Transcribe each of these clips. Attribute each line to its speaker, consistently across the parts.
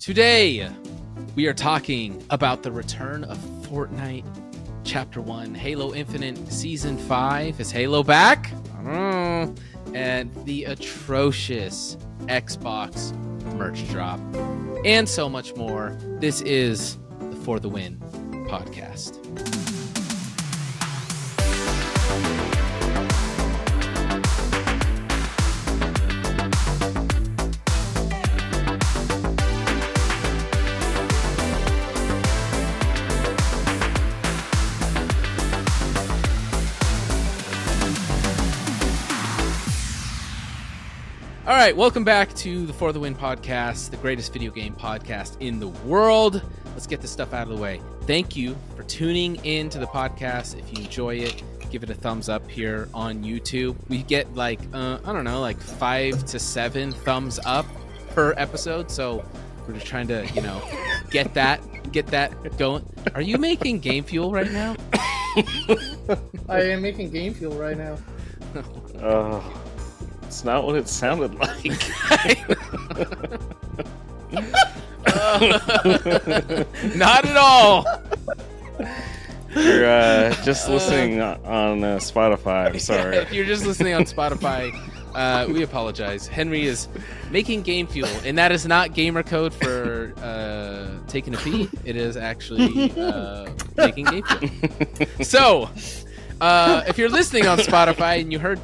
Speaker 1: Today, we are talking about the return of Fortnite Chapter 1, Halo Infinite Season 5. Is Halo back? I don't know. And the atrocious Xbox merch drop. And so much more. This is the For the Win podcast. All right, welcome back to the For the Win podcast, the greatest video game podcast in the world. Let's get this stuff out of the way. Thank you for tuning in to the podcast. If you enjoy it, give it a thumbs up here on YouTube. We get like 5 to 7 thumbs up per episode. So we're just trying to, get that going. Are you making game fuel right now?
Speaker 2: I am making game fuel right now.
Speaker 3: It's not what it sounded like.
Speaker 1: Not at all.
Speaker 3: You're just listening on Spotify. I'm sorry.
Speaker 1: If you're just listening on Spotify, we apologize. Henry is making game fuel, and that is not gamer code for taking a pee. It is actually making game fuel. So, if you're listening on Spotify and you heard,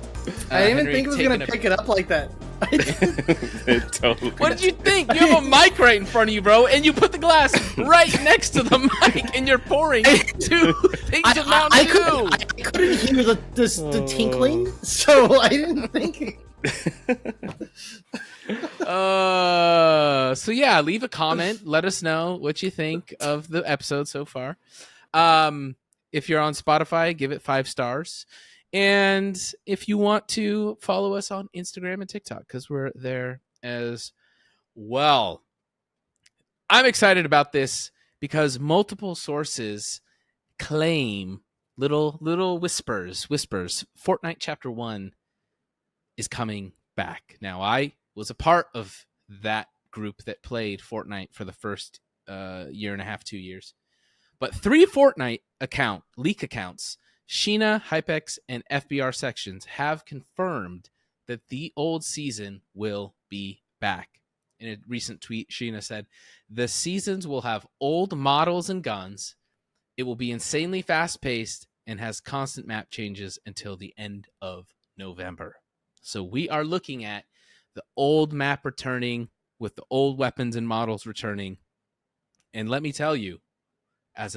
Speaker 2: I didn't
Speaker 1: Henry
Speaker 2: even think it was going to pick it up like that.
Speaker 3: It totally.
Speaker 1: What did you think? You have a mic right in front of you, bro, and you put the glass right next to the mic, and you're pouring 2 things of Mountain Dew.
Speaker 2: I couldn't hear the tinkling, so I didn't think.
Speaker 1: So yeah, leave a comment. Let us know what you think of the episode so far. If you're on Spotify, give it 5 stars. And if you want to follow us on Instagram and TikTok, because we're there as well. I'm excited about this because multiple sources claim little whispers. Fortnite Chapter 1 is coming back. Now, I was a part of that group that played Fortnite for the first year and a half, 2 years. But 3 Fortnite leak accounts, Sheena, Hypex, and FBR sections have confirmed that the old season will be back. In a recent tweet, Sheena said, "The seasons will have old models and guns. It will be insanely fast-paced and has constant map changes until the end of November." So we are looking at the old map returning with the old weapons and models returning. And let me tell you, as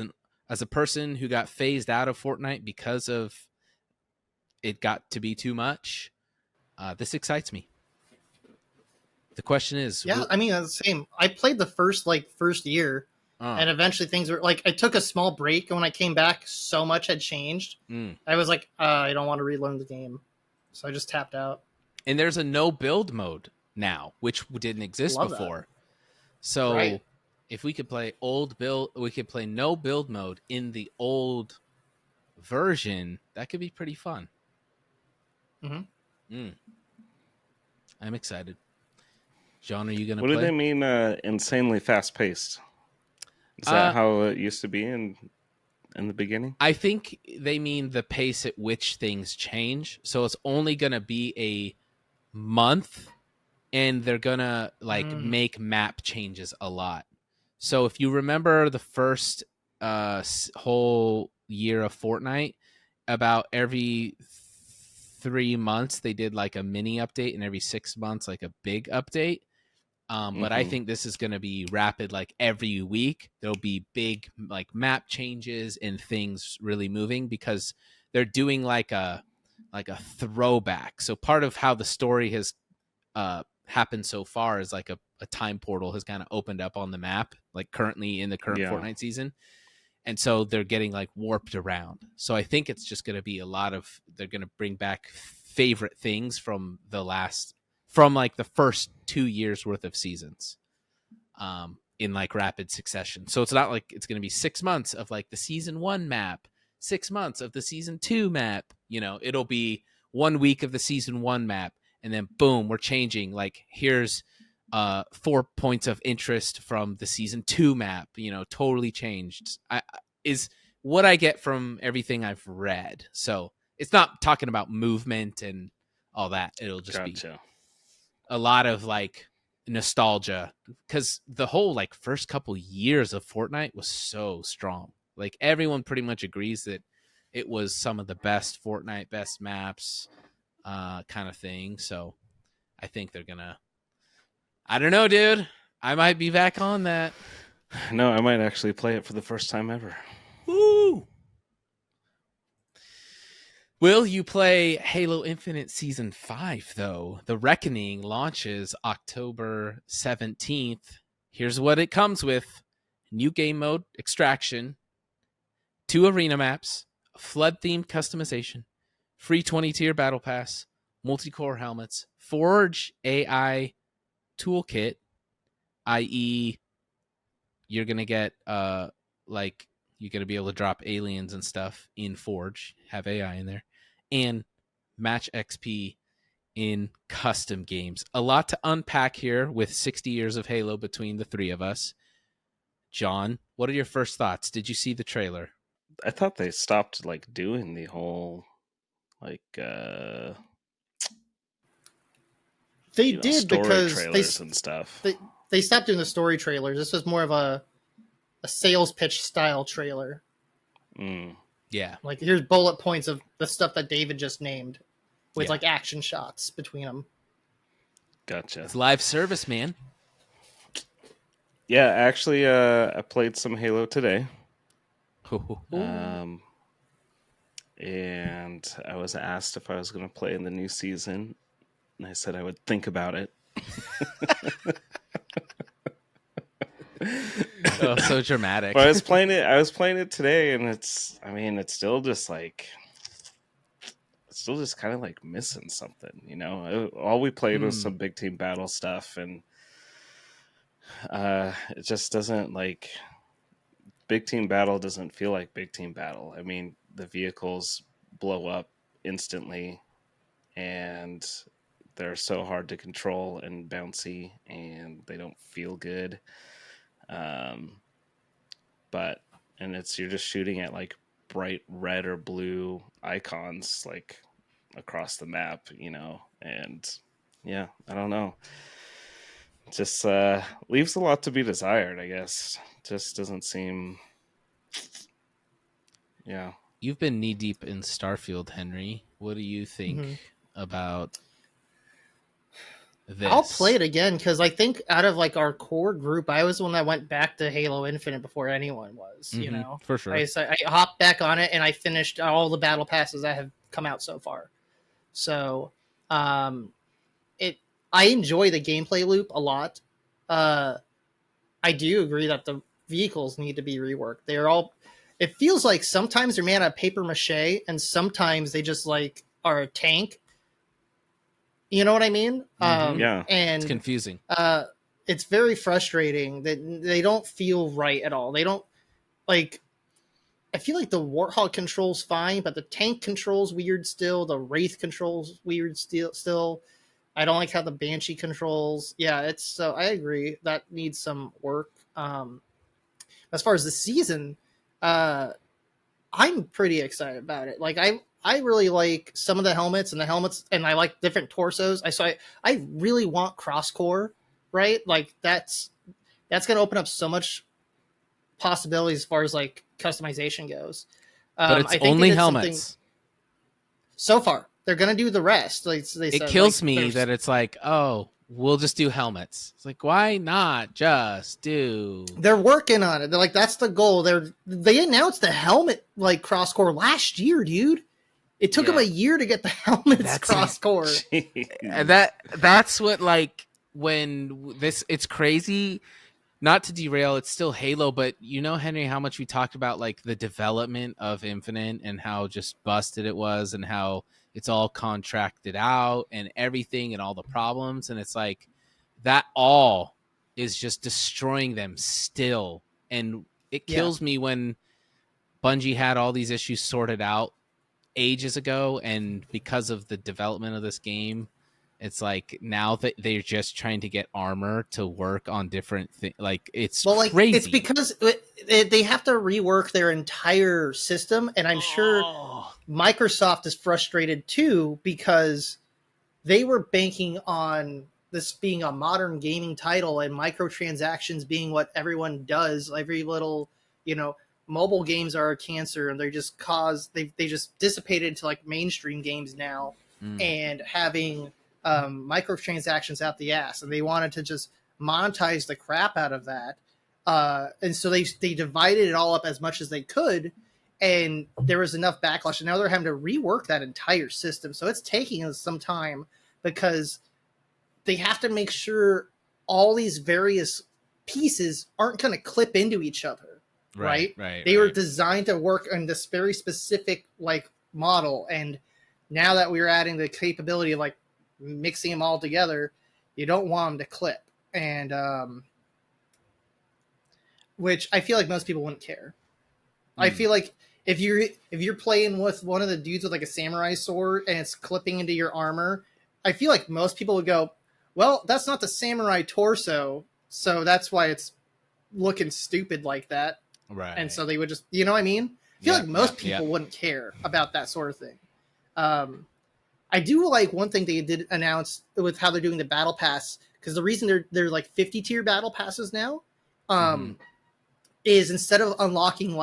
Speaker 1: a person who got phased out of Fortnite because of it got to be too much, this excites me. The question is...
Speaker 2: Yeah, I mean, the same. I played the first year, and eventually things were... I took a small break, and when I came back, so much had changed. I was like, I don't want to relearn the game. So I just tapped out.
Speaker 1: And there's a no-build mode now, which didn't exist before.
Speaker 2: That.
Speaker 1: So...
Speaker 2: Right.
Speaker 1: If we could play we could play no build mode in the old version. That could be pretty fun. I'm excited. John, are you gonna?
Speaker 3: What
Speaker 1: play?
Speaker 3: do they mean? Insanely fast paced. Is that how it used to be in the beginning?
Speaker 1: I think they mean the pace at which things change. So it's only gonna be a month, and they're gonna make map changes a lot. So if you remember the first whole year of Fortnite, about every 3 months they did like a mini update, and every 6 months like a big update. But I think this is going to be rapid, like every week. There'll be big like map changes and things really moving because they're doing like a throwback. So part of how the story has happened so far is like a time portal has kind of opened up on the map, like currently in the current Fortnite season. And so they're getting like warped around. So I think it's just going to be they're going to bring back favorite things from like the first 2 years worth of seasons in like rapid succession. So it's not like it's going to be 6 months of like the season 1 map, 6 months of the season 2 map. It'll be 1 week of the season 1 map. And then boom, we're changing. Like here's 4 points of interest from the season 2 map, totally changed. Is what I get from everything I've read. So it's not talking about movement and all that. It'll just be a lot of like nostalgia, because the whole like first couple years of Fortnite was so strong. Like everyone pretty much agrees that it was some of the best Fortnite, best maps, kind of thing. So I think they're gonna. I don't know, dude. I might be back on that.
Speaker 3: No, I might actually play it for the first time ever.
Speaker 1: Woo! Will you play Halo Infinite Season 5, though? The Reckoning launches October 17th. Here's what it comes with. New game mode, Extraction, 2 arena maps, flood-themed customization, free 20-tier battle pass, multi-core helmets, Forge AI toolkit, i.e. you're going to get, you're going to be able to drop aliens and stuff in Forge, have AI in there, and match XP in custom games. A lot to unpack here with 60 years of Halo between the three of us. John, what are your first thoughts? Did you see the trailer?
Speaker 3: I thought they stopped doing the whole
Speaker 2: they did
Speaker 3: story
Speaker 2: because
Speaker 3: trailers and stuff.
Speaker 2: They stopped doing the story trailers. This was more of a sales pitch style trailer.
Speaker 1: Yeah.
Speaker 2: Like, here's bullet points of the stuff that David just named with action shots between them.
Speaker 3: Gotcha.
Speaker 2: It's
Speaker 1: live service, man.
Speaker 3: Yeah, actually, I played some Halo today. And I was asked if I was going to play in the new season, and I said I would think about it.
Speaker 1: Oh, so dramatic.
Speaker 3: But I was playing it today, and it's still just kind of missing something, All we played was some big team battle stuff, and it just doesn't big team battle doesn't feel like big team battle. I mean, the vehicles blow up instantly, and they're so hard to control and bouncy, and they don't feel good. You're just shooting at bright red or blue icons across the map, and yeah, I don't know. Just leaves a lot to be desired, I guess. Just doesn't seem. Yeah.
Speaker 1: You've been knee deep in Starfield, Henry. What do you think about this?
Speaker 2: I'll play it again because I think out of our core group, I was the one that went back to Halo Infinite before anyone was.
Speaker 1: For sure.
Speaker 2: I hopped back on it and I finished all the battle passes that have come out so far. So, I enjoy the gameplay loop a lot. I do agree that the vehicles need to be reworked. It feels like sometimes they're made out of paper mache and sometimes they just are a tank. You know what I mean?
Speaker 3: Yeah.
Speaker 2: And
Speaker 1: it's confusing.
Speaker 2: It's very frustrating that they don't feel right at all. They don't I feel like the Warthog controls fine, but the tank controls weird still. The Wraith controls weird still. I don't like how the Banshee controls. Yeah, I agree. That needs some work. As far as the season, I'm pretty excited about it. I really like some of the helmets, and I like different torsos. I really want cross-core, right? That's going to open up so much possibilities as far as customization goes.
Speaker 1: But it's only helmets.
Speaker 2: So far, they're going to do the rest. It
Speaker 1: kills me that it's we'll just do helmets. It's why not just do?
Speaker 2: They're working on it. They're that's the goal. They announced the helmet cross-core last year, dude. It took them a year to get the helmets cross-core.
Speaker 1: And that's what when this, it's crazy. Not to derail, it's still Halo, but Henry, how much we talked about the development of Infinite and how just busted it was and how it's all contracted out and everything and all the problems. And it's that all is just destroying them still. And it kills me when Bungie had all these issues sorted out ages ago, and because of the development of this game, It's like now that they're just trying to get armor to work on different things. Like it's
Speaker 2: like
Speaker 1: crazy.
Speaker 2: it's because they have to rework their entire system, and I'm sure Microsoft is frustrated too because they were banking on this being a modern gaming title and microtransactions being what everyone does. Every little, mobile games are a cancer, and they just they just dissipated into like mainstream games now, and having microtransactions out the ass, and they wanted to just monetize the crap out of that, and so they divided it all up as much as they could, and there was enough backlash, and now they're having to rework that entire system. So it's taking us some time because they have to make sure all these various pieces aren't going to clip into each other. Right. They were designed to work on this very specific model, and now that we're adding the capability of mixing them all together, you don't want them to clip, and which I feel like most people wouldn't care. I feel like if you're playing with one of the dudes with a samurai sword and it's clipping into your armor, I feel like most people would go, well, that's not the samurai torso, so that's why it's looking stupid like that.
Speaker 1: Right.
Speaker 2: And so they would just, you know what I mean? I feel like most people wouldn't care about that sort of thing. I do like one thing they did announce with how they're doing the battle pass, because the reason they're 50 tier battle passes now is instead of unlocking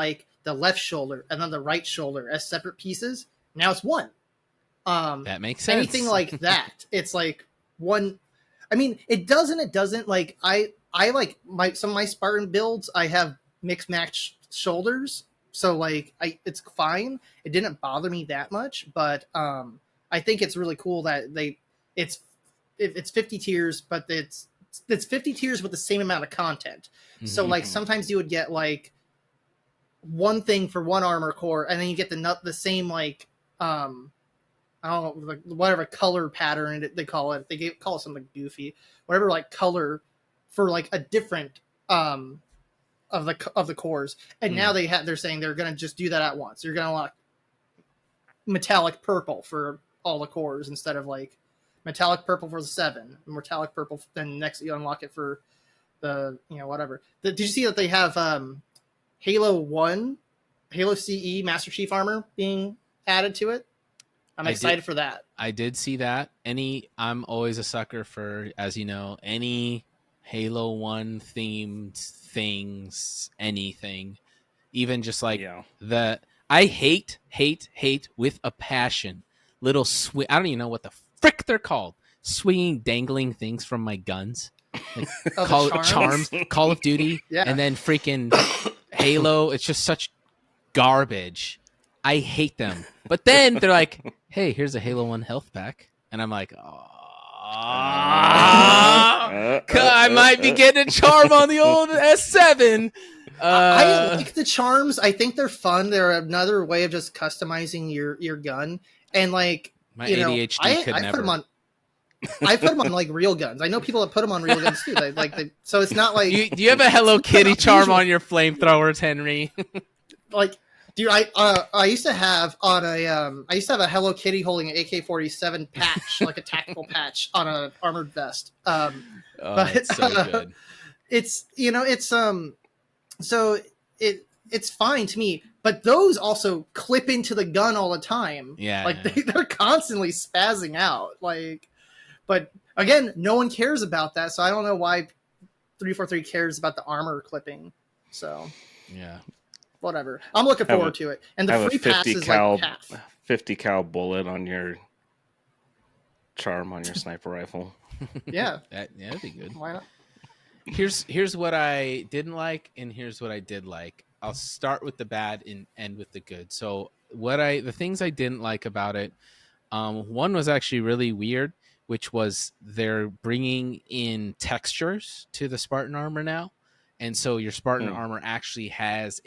Speaker 2: the left shoulder and then the right shoulder as separate pieces, now it's one.
Speaker 1: That makes sense.
Speaker 2: Anything like that, it's one. I mean, it doesn't. I like some of my Spartan builds. I have mixed match shoulders, so it's fine. It didn't bother me that much, but I think it's really cool that it's 50 tiers, but it's 50 tiers with the same amount of content. So sometimes you would get one thing for one armor core, and then you get the same I don't know, whatever color pattern they call it. They call it something goofy, whatever color for a different of the cores. And now they're saying they're gonna just do that at once. You're gonna unlock metallic purple for all the cores instead of metallic purple for the 7, metallic purple. Then next you unlock it for the whatever. Did you see that they have Halo 1, Halo CE Master Chief armor being added to it? I'm excited for that.
Speaker 1: I did see that. I'm always a sucker for, as you know, any Halo 1 themed things, anything. Even just I hate with a passion little I don't even know what the frick they're called. Swinging, dangling things from my guns. Charms, Call of Duty, and then freaking Halo. It's just such garbage. I hate them. But then they're like, hey, here's a Halo 1 health pack. And I'm like, I might be getting a charm on the old S7.
Speaker 2: I like the charms. I think they're fun. They're another way of just customizing your gun. And
Speaker 1: my ADHD could never.
Speaker 2: I put them on real guns. I know people that put them on real guns too. So it's not like
Speaker 1: do you have a Hello Kitty charm on your flamethrowers, Henry?
Speaker 2: Dude, I used to have a Hello Kitty holding an AK-47 patch, a tactical patch on an armored vest. But
Speaker 1: it's so good.
Speaker 2: It's fine to me. But those also clip into the gun all the time.
Speaker 1: Yeah.
Speaker 2: They're constantly spazzing out. But again, no one cares about that, so I don't know why 343 cares about the armor clipping. So
Speaker 1: yeah.
Speaker 2: Whatever. I'm looking forward to it. And the free pass is half.
Speaker 3: 50 cal bullet on your charm on your sniper rifle.
Speaker 2: Yeah.
Speaker 1: That'd be good.
Speaker 2: Why not?
Speaker 1: Here's what I didn't like, and here's what I did like. I'll start with the bad and end with the good. So the things I didn't like about it, one was actually really weird, which was they're bringing in textures to the Spartan armor now. And so your Spartan armor actually has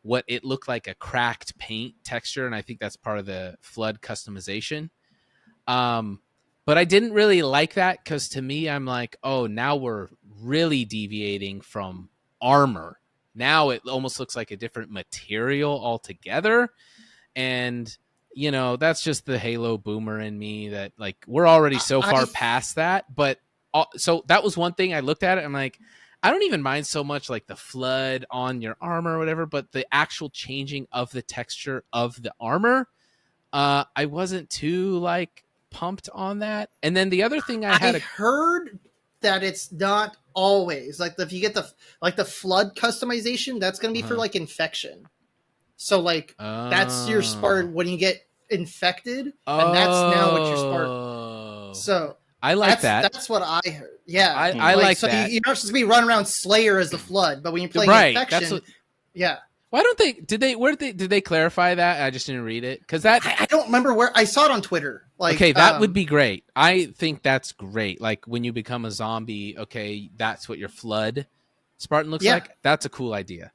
Speaker 1: what it looked like a cracked paint texture, and I think that's part of the flood customization. But I didn't really like that because to me, I'm like, oh, now we're really deviating from armor. Now it almost looks like a different material altogether. And, you know, that's just the Halo boomer in me that like we're already so far past that. But so that was one thing I looked at it. I'm like, I don't even mind so much like the flood on your armor or whatever, but the actual changing of the texture of the armor, I wasn't too like pumped on that. And then the other thing I
Speaker 2: heard that it's not always like if you get the flood customization, that's going to be for like infection. So like that's your Spartan when you get infected, and that's now what your Spartan. So
Speaker 1: I like that.
Speaker 2: That's what I heard. Yeah,
Speaker 1: I like
Speaker 2: so
Speaker 1: that.
Speaker 2: You're not supposed to be running around Slayer as the flood, but when you're playing infection, yeah.
Speaker 1: Why don't they? Did they clarify that? I just didn't read it because that
Speaker 2: I don't remember where I saw it on Twitter. Like,
Speaker 1: okay, that would be great. I think that's great. Like when you become a zombie, okay, that's what your flood Spartan looks like. That's a cool idea.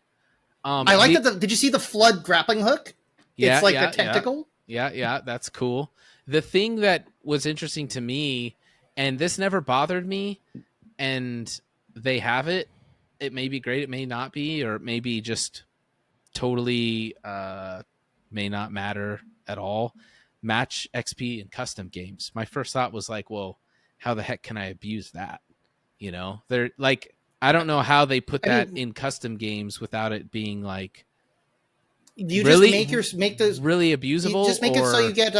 Speaker 2: I like that. Did you see the flood grappling hook?
Speaker 1: Yeah,
Speaker 2: it's like a tentacle.
Speaker 1: Yeah, that's cool. The thing that was interesting to me, and this never bothered me, and they have it. It may be great, it may not be, or it may be just totally may not matter at all. Match XP in custom games. My first thought was like, well, how the heck can I abuse that? You know, they're like, I don't know how they put that in custom games without it being like.
Speaker 2: You
Speaker 1: really,
Speaker 2: just make those
Speaker 1: really abusable.
Speaker 2: You just make it so you get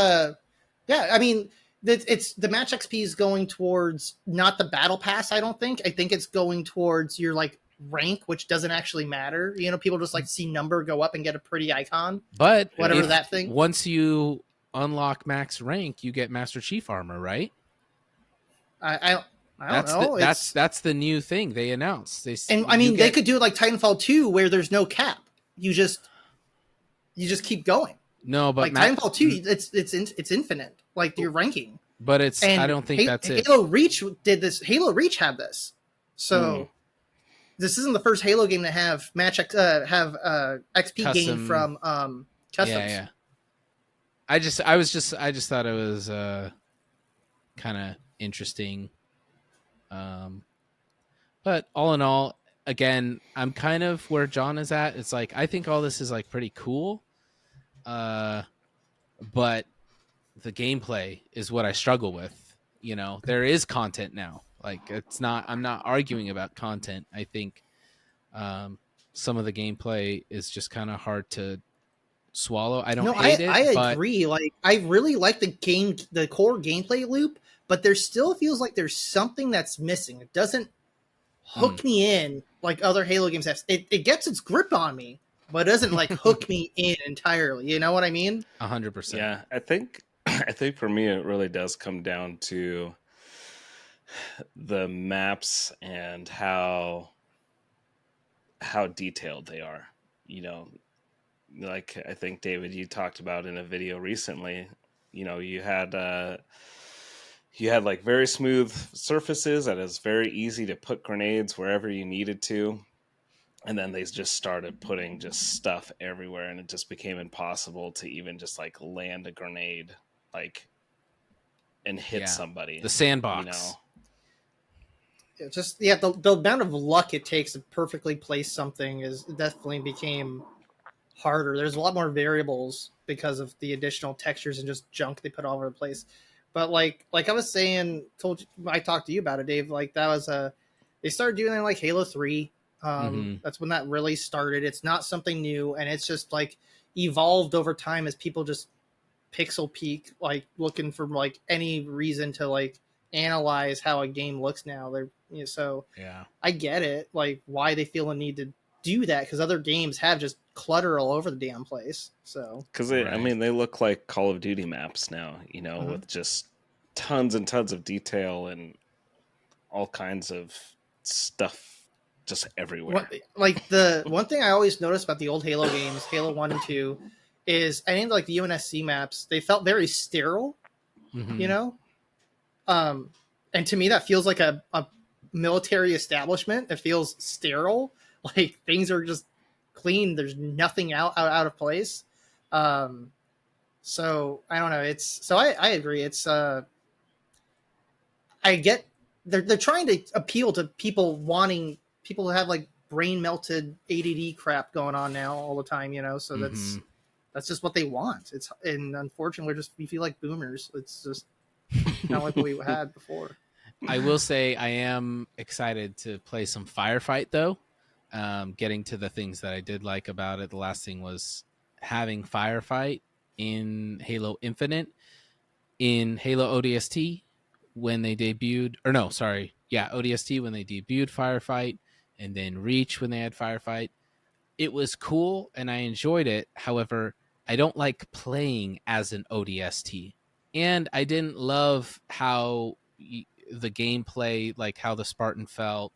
Speaker 2: yeah. I mean, it's the match XP is going towards not the battle pass. I don't think. I think it's going towards your like rank, which doesn't actually matter. You know, people just like see number go up and get a pretty icon.
Speaker 1: But
Speaker 2: whatever that thing.
Speaker 1: Once you unlock max rank, you get Master Chief armor, right?
Speaker 2: I don't know.
Speaker 1: That's the new thing they announced.
Speaker 2: They could do it like Titanfall 2 where there's no cap. You just keep going.
Speaker 1: No, but
Speaker 2: like Titanfall 2, it's infinite. Like your ranking.
Speaker 1: But I don't think that's it.
Speaker 2: Halo Reach did this. Halo Reach had this. So this isn't the first Halo game to have XP
Speaker 1: Custom,
Speaker 2: gain from customs.
Speaker 1: Yeah. I just thought it was kind of interesting. But all in all, again, I'm kind of where John is at. It's like I think all this is like pretty cool. But the gameplay is what I struggle with. You know, there is content now. Like I'm not arguing about content. I think some of the gameplay is just kind of hard to swallow. I don't hate it.
Speaker 2: I agree. Like I really like the core gameplay loop, but there still feels like there's something that's missing. It doesn't hook me in like other Halo games have. It gets its grip on me, but it doesn't like hook me in entirely. You know what I mean?
Speaker 1: 100%.
Speaker 3: Yeah, I think for me it really does come down to the maps and how detailed they are. You know, like I think David, you talked about in a video recently. You know, you had like very smooth surfaces that is very easy to put grenades wherever you needed to. And then they just started putting just stuff everywhere, and it just became impossible to even just like land a grenade, like, and hit somebody.
Speaker 1: The sandbox.
Speaker 3: You
Speaker 2: know? The amount of luck it takes to perfectly place something is definitely became harder. There's a lot more variables because of the additional textures and just junk they put all over the place. But like I was saying, I talked to you about it, Dave. Like that was they started doing it in like Halo 3. That's when that really started. It's not something new, and it's just like evolved over time as people just pixel peek, like looking for like any reason to like analyze how a game looks now. So I get it, like why they feel a need to do that, because other games have just clutter all over the damn place. So
Speaker 3: because I mean they look like Call of Duty maps now, you know, with just tons and tons of detail and all kinds of stuff just everywhere.
Speaker 2: Like the one thing I always noticed about the old Halo games, Halo 1 and 2, is I think like the UNSC maps, they felt very sterile, you know? And to me that feels like a military establishment. It feels sterile. Like things are just clean. There's nothing out of place. So I don't know. I agree. It's I get they're trying to appeal to people to have like brain melted ADD crap going on now all the time, you know. So that's just what they want. And unfortunately, we feel like boomers. It's just kind of like what we had before.
Speaker 1: I will say I am excited to play some Firefight though. Getting to the things that I did like about it. The last thing was having Firefight in Halo Infinite, in Halo ODST when they debuted, or no, sorry, yeah, ODST when they debuted Firefight, and then Reach when they had Firefight. It was cool and I enjoyed it. However, I don't like playing as an ODST, and I didn't love how the gameplay, like how the Spartan felt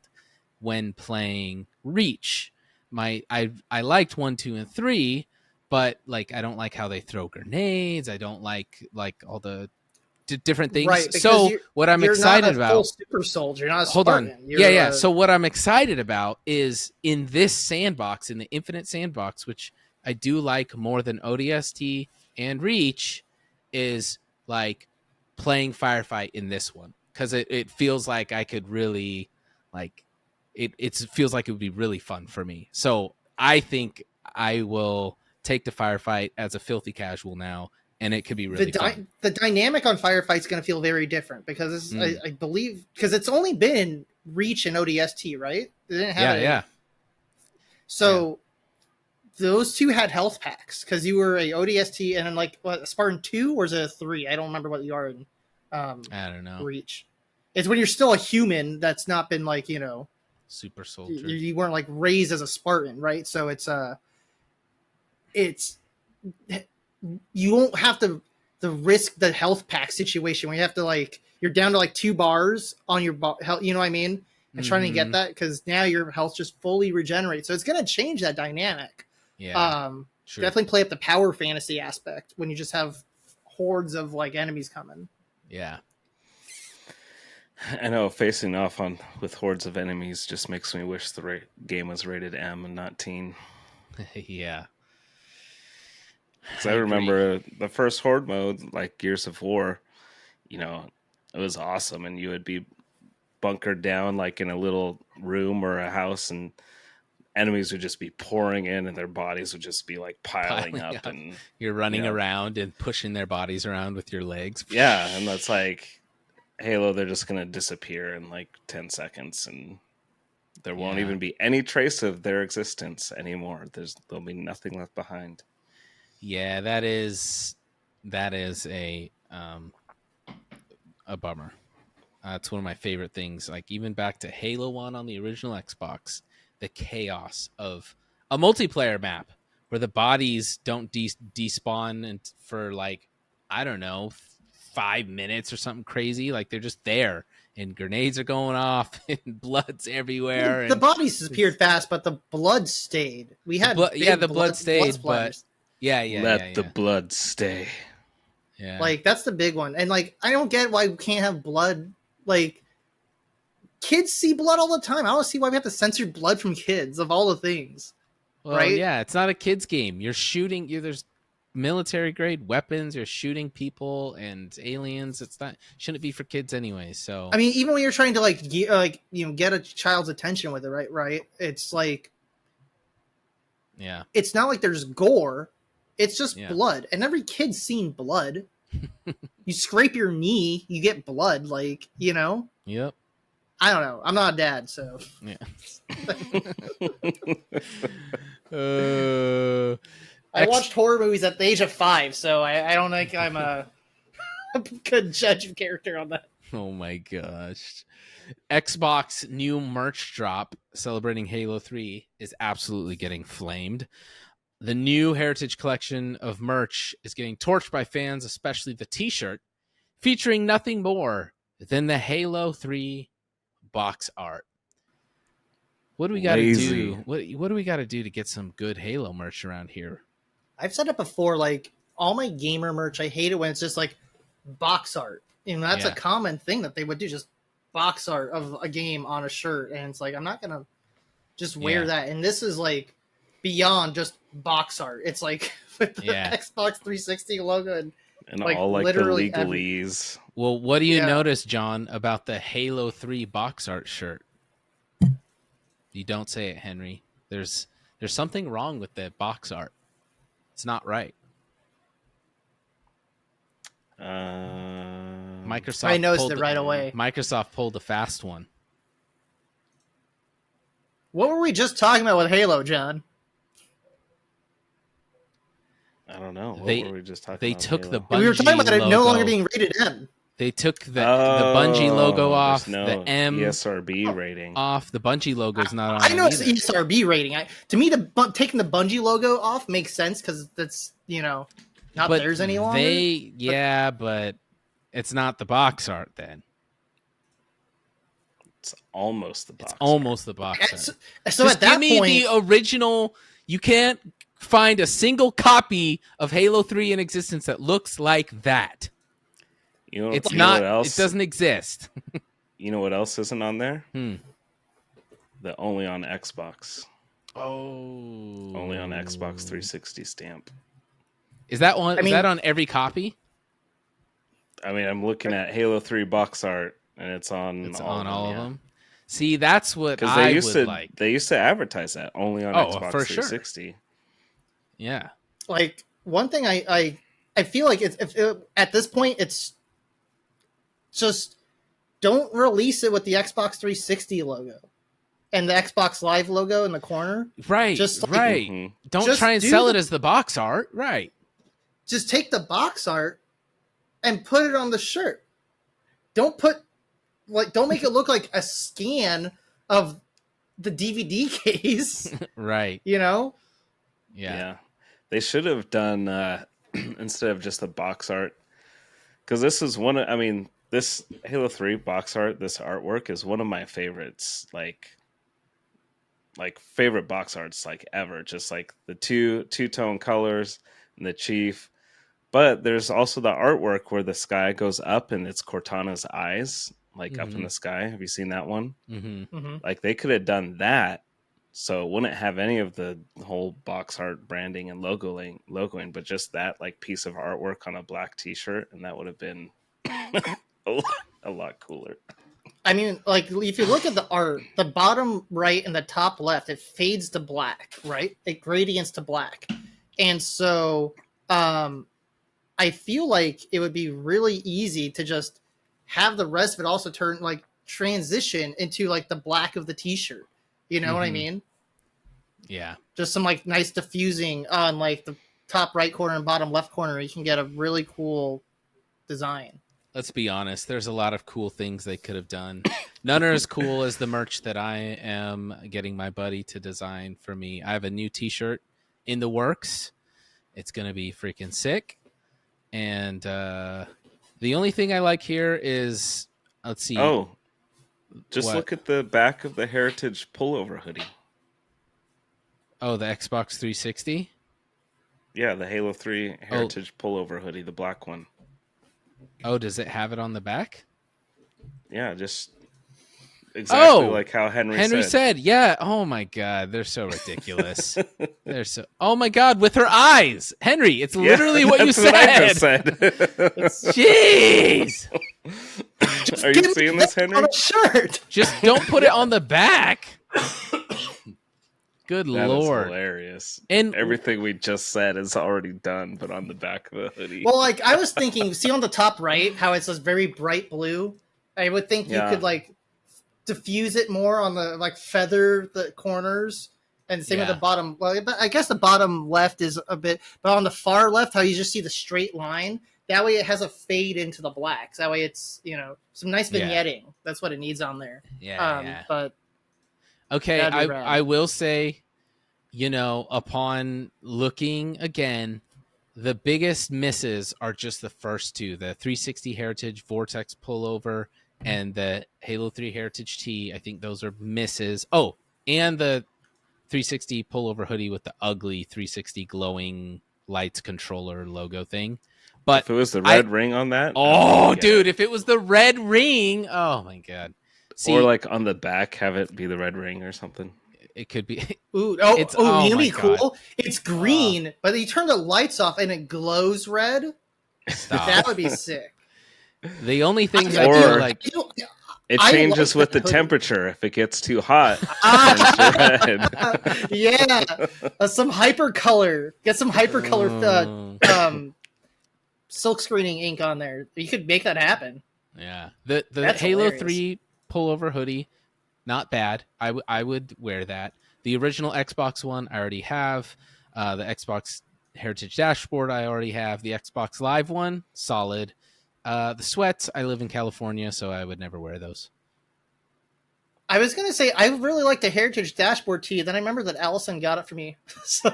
Speaker 1: when playing Reach. I liked 1, 2, and 3, but like I don't like how they throw grenades. I don't like all the different things.
Speaker 2: Right.
Speaker 1: So what I'm excited about,
Speaker 2: full super soldier, you're not a
Speaker 1: hold
Speaker 2: Spartan.
Speaker 1: on,
Speaker 2: You're
Speaker 1: yeah. So what I'm excited about is in this sandbox, in the Infinite sandbox, which I do like more than ODST and Reach, is like playing Firefight in this one, because it feels like I could really like it feels like it would be really fun for me. So I think I will take the Firefight as a filthy casual now, and it could be really fun.
Speaker 2: The dynamic on Firefight's going to feel very different because I believe because it's only been Reach and ODST, right? They didn't have
Speaker 1: yeah.
Speaker 2: So those two had health packs because you were a ODST and then like what, a Spartan 2 or is it a 3? I don't remember what you are in
Speaker 1: I don't know.
Speaker 2: Reach. It's when you're still a human that's not been like,
Speaker 1: super soldier.
Speaker 2: You weren't like raised as a Spartan, right? So it's you won't have to risk the health pack situation where you have to like you're down to like 2 bars on your health, you know what I mean? And trying to get that because now your health just fully regenerates. So it's going to change that dynamic.
Speaker 1: Yeah.
Speaker 2: Definitely play up the power fantasy aspect when you just have hordes of like enemies coming.
Speaker 1: Yeah.
Speaker 3: I know facing off with hordes of enemies just makes me wish the game was rated M and not teen.
Speaker 1: Yeah.
Speaker 3: Because I remember the first horde mode, like Gears of War, it was awesome, and you would be bunkered down like in a little room or a house, and enemies would just be pouring in, and their bodies would just be like piling up, and
Speaker 1: you're running around and pushing their bodies around with your legs.
Speaker 3: Yeah, and that's like Halo. They're just gonna disappear in like 10 seconds, and there won't even be any trace of their existence anymore. There'll be nothing left behind. Yeah,
Speaker 1: that is a bummer. It's one of my favorite things. Like even back to Halo 1 on the original Xbox, the chaos of a multiplayer map where the bodies don't despawn and for like, I don't know, 5 minutes or something crazy. Like they're just there and grenades are going off and blood's everywhere.
Speaker 2: The bodies disappeared fast, but the blood stayed. We had
Speaker 1: the blood stayed, but
Speaker 3: let the blood stay.
Speaker 1: Yeah.
Speaker 2: Like that's the big one. And like I don't get why we can't have blood. Like kids see blood all the time. I don't see why we have to censor blood from kids of all the things.
Speaker 1: Well,
Speaker 2: right?
Speaker 1: Yeah, it's not a kid's game. You're shooting. There's military grade weapons. You're shooting people and aliens. It's not. Shouldn't be for kids anyway. So
Speaker 2: I mean, even when you're trying to get a child's attention with it, right? It's like,
Speaker 1: yeah,
Speaker 2: it's not like there's gore. It's just blood, and every kid's seen blood. You scrape your knee, you get blood. Like
Speaker 1: Yep.
Speaker 2: I don't know. I'm not a dad, so
Speaker 1: yeah.
Speaker 2: I watched horror movies at the age of 5, so I don't think I'm a good judge of character on that.
Speaker 1: Oh my gosh. Xbox new merch drop celebrating Halo 3 is absolutely getting flamed. The new Heritage Collection of merch is getting torched by fans, especially the t-shirt, featuring nothing more than the Halo 3 box art. What do we got to do? What do we got to do to get some good Halo merch around here?
Speaker 2: I've said it before, like all my gamer merch, I hate it when it's just like box art. That's a common thing that they would do, just box art of a game on a shirt. And it's like, I'm not going to just wear that. And this is like beyond just box art. It's like with the Xbox 360 logo and like
Speaker 3: all like
Speaker 2: literally
Speaker 3: the legalese.
Speaker 1: Well, what do you notice, John, about the Halo 3 box art shirt? You don't say it, Henry. There's something wrong with the box art. It's not right. Microsoft.
Speaker 2: I noticed it right away.
Speaker 1: Microsoft pulled a fast one.
Speaker 2: What were we just talking about with Halo, John?
Speaker 3: I don't know. What were we just talking
Speaker 1: They
Speaker 3: about?
Speaker 1: took
Speaker 3: Halo?
Speaker 1: the Bungie
Speaker 2: We were talking about it no longer
Speaker 1: logo.
Speaker 2: being rated M.
Speaker 1: They took the Bungie logo off,
Speaker 3: no
Speaker 1: the M
Speaker 3: ESRB rating
Speaker 1: off. The Bungie logo's not on.
Speaker 2: I know
Speaker 1: it
Speaker 2: it's
Speaker 1: either.
Speaker 2: ESRB rating. To me, taking the Bungie logo off makes sense because that's not
Speaker 1: but
Speaker 2: theirs any longer.
Speaker 1: But it's not the box art then.
Speaker 3: It's almost the box.
Speaker 1: It's almost the box art.
Speaker 2: So
Speaker 1: Just
Speaker 2: at that
Speaker 1: give me
Speaker 2: point,
Speaker 1: the original. You can't find a single copy of Halo 3 in existence that looks like that. It's not. It doesn't exist.
Speaker 3: You know what else isn't on there?
Speaker 1: The
Speaker 3: only on Xbox.
Speaker 1: Oh.
Speaker 3: Only on Xbox 360 stamp.
Speaker 1: Is that on? Is that on every copy?
Speaker 3: I mean, I'm looking at Halo 3 box art, and it's on all of them.
Speaker 1: See, that's what I would like.
Speaker 3: They used to advertise that only on Xbox
Speaker 1: for
Speaker 3: 360.
Speaker 1: Sure. Yeah.
Speaker 2: Like one thing I feel like at this point it's just don't release it with the Xbox 360 logo and the Xbox Live logo in the corner.
Speaker 1: Right. Just right. Don't try and sell it as the box art. Right.
Speaker 2: Just take the box art and put it on the shirt. Don't make it look like a scan of the DVD case.
Speaker 1: Right.
Speaker 3: Yeah. They should have done instead of just the box art, because this is this Halo 3 box art, this artwork is one of my favorites, like favorite box arts like ever. Just like the two-tone colors and the Chief. But there's also the artwork where the sky goes up and it's Cortana's eyes, like up in the sky. Have you seen that one?
Speaker 1: Mm-hmm.
Speaker 3: Like they could have done that, so it wouldn't have any of the whole box art branding and logoing, but just that like piece of artwork on a black T-shirt, and that would have been a lot cooler.
Speaker 2: I mean, like if you look at the art, the bottom right and the top left, it fades to black, right? It gradients to black, and so I feel like it would be really easy to just have the rest of it also transition into like the black of the T-shirt. You know what I mean?
Speaker 1: Yeah.
Speaker 2: Just some like nice diffusing on like the top right corner and bottom left corner. You can get a really cool design.
Speaker 1: Let's be honest. There's a lot of cool things they could have done. None are as cool as the merch that I am getting my buddy to design for me. I have a new T-shirt in the works. It's going to be freaking sick. And the only thing I like here is, let's see.
Speaker 3: Oh, just look at the back of the Heritage pullover hoodie.
Speaker 1: Oh, the Xbox 360?
Speaker 3: Yeah, the Halo 3 Heritage pullover hoodie, the black one.
Speaker 1: Oh, does it have it on the back?
Speaker 3: Yeah, just exactly like how Henry
Speaker 1: said. Yeah. Oh my God, they're so ridiculous. Oh my God, with her eyes, Henry. It's literally what you said.
Speaker 3: What I just said.
Speaker 1: Jeez.
Speaker 3: Are you seeing this, Henry?
Speaker 2: On a shirt.
Speaker 1: Just don't put it on the back. Good Lord.
Speaker 3: Is hilarious.
Speaker 1: And
Speaker 3: everything we just said is already done, but on the back of the hoodie.
Speaker 2: Well, like I was thinking, see on the top right how it says very bright blue? I would think you could like diffuse it more on the like feather the corners, and same with the bottom. Well, I guess the bottom left is a bit, but on the far left, how you just see the straight line. That way, it has a fade into the blacks. That way, it's some nice vignetting. That's what it needs on there. But
Speaker 1: okay, I will say, upon looking again, the biggest misses are just the first two: the 360 Heritage Vortex pullover and the Halo 3 Heritage tee. I think those are misses. Oh, and the 360 pullover hoodie with the ugly 360 glowing lights controller logo thing. But
Speaker 3: if it was the red ring on that,
Speaker 1: dude, if it was the red ring, oh my God. See,
Speaker 3: or like on the back, have it be the red ring or something.
Speaker 1: It could be.
Speaker 2: You know, be cool. It's green, but you turn the lights off and it glows red.
Speaker 1: Stop.
Speaker 2: That would be sick.
Speaker 1: The only things I do like.
Speaker 3: It changes with the temperature. If it gets too hot,
Speaker 2: yeah, some hyper color. Get some hyper color. silk screening ink on there. You could make that happen.
Speaker 1: Yeah, the
Speaker 2: That's
Speaker 1: Halo
Speaker 2: hilarious.
Speaker 1: 3 pullover hoodie, not bad. I would wear that. The original Xbox one I already have. The Xbox Heritage dashboard I already have. The Xbox Live one, solid. The sweats, I live in California, so I would never wear those.
Speaker 2: I was gonna say I really like the Heritage dashboard tee. Then I remember that Allison got it for me. So...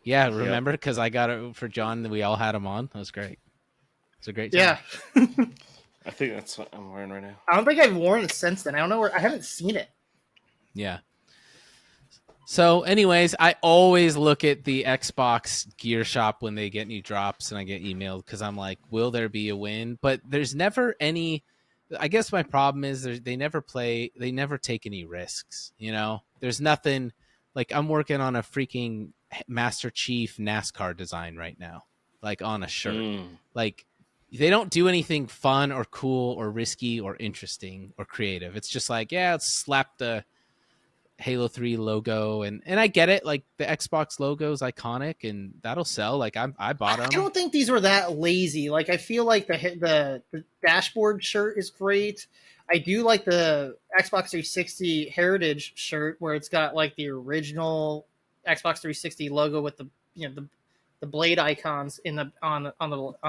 Speaker 1: Yeah, remember? Because I got it for John, and we all had them on. That was great. It's a great time.
Speaker 2: Yeah.
Speaker 3: I think that's what I'm wearing right now.
Speaker 2: I don't think I've worn it since then. I don't know where. I haven't seen it.
Speaker 1: Yeah. So, anyways, I always look at the Xbox Gear Shop when they get new drops, and I get emailed because I'm like, will there be a win? But there's never any. I guess my problem is they never take any risks. You know, there's nothing. Like, I'm working on a freaking Master Chief NASCAR design right now, like on a shirt. Like, they don't do anything fun or cool or risky or interesting or creative. It's just like, yeah, let's slap the Halo 3 logo, and I get it. Like, the Xbox logo is iconic, and that'll sell. Like, I bought them.
Speaker 2: I don't think these were that lazy. Like, I feel like the dashboard shirt is great. I do like the Xbox 360 Heritage shirt where it's got like the original Xbox 360 logo with the the blade icons in the on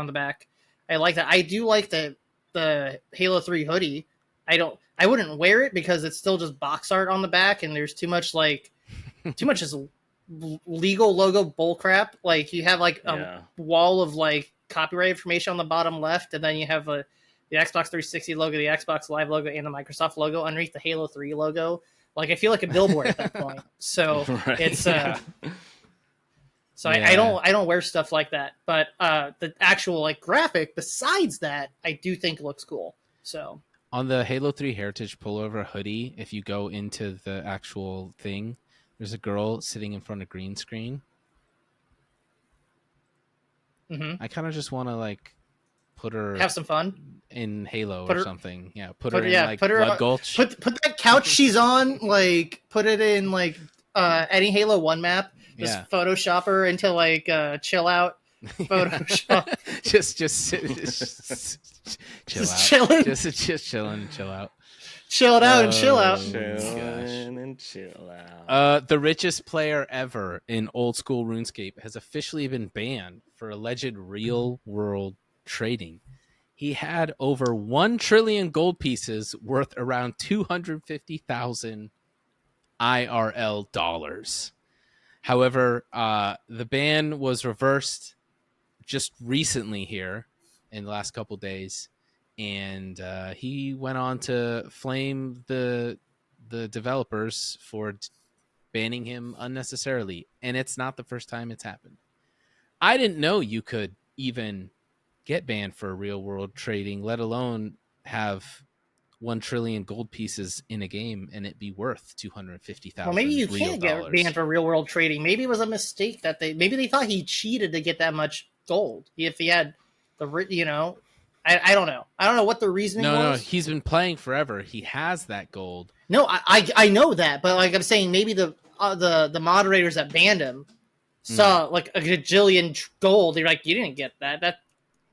Speaker 2: the back. I like that. I do like the Halo 3 hoodie. I wouldn't wear it because it's still just box art on the back, and there's too much just legal logo bullcrap. Like, you have like a wall of like copyright information on the bottom left, and then you have the Xbox 360 logo, the Xbox Live logo, and the Microsoft logo underneath the Halo 3 logo. Like, I feel like a billboard at that point. So it's So I don't wear stuff like that, but the actual like graphic besides that, I do think looks cool. So
Speaker 1: on the Halo 3 Heritage pullover hoodie, if you go into the actual thing, there's a girl sitting in front of green screen. I kind of just want to like put her
Speaker 2: have some fun
Speaker 1: in Halo or something. Yeah, put her
Speaker 2: in
Speaker 1: Blood Gulch.
Speaker 2: Put that couch she's on, like put it in like any Halo 1 map. Just Photoshop her into like chill out Photoshop.
Speaker 1: just chill out.
Speaker 2: Chilling.
Speaker 1: Just chilling and chill out.
Speaker 2: Chill it out and chill out.
Speaker 3: Chilling and chill out.
Speaker 1: The richest player ever in old school RuneScape has officially been banned for alleged real world trading. He had over 1 trillion gold pieces worth around 250,000 IRL dollars. However, the ban was reversed just recently here in the last couple days, and he went on to flame the developers for banning him unnecessarily. And it's not the first time it's happened. I didn't know you could even get banned for real world trading, let alone have 1 trillion gold pieces in a game and it be worth 250,000.
Speaker 2: Well, maybe you can't get banned for real world trading. Maybe it was a mistake that maybe they thought he cheated to get that much gold. If he had I don't know. I don't know what the reasoning was.
Speaker 1: No, he's been playing forever. He has that gold.
Speaker 2: No, I know that, but like I'm saying, maybe the moderators that banned him saw like a gajillion gold. They're like, you didn't get that. That's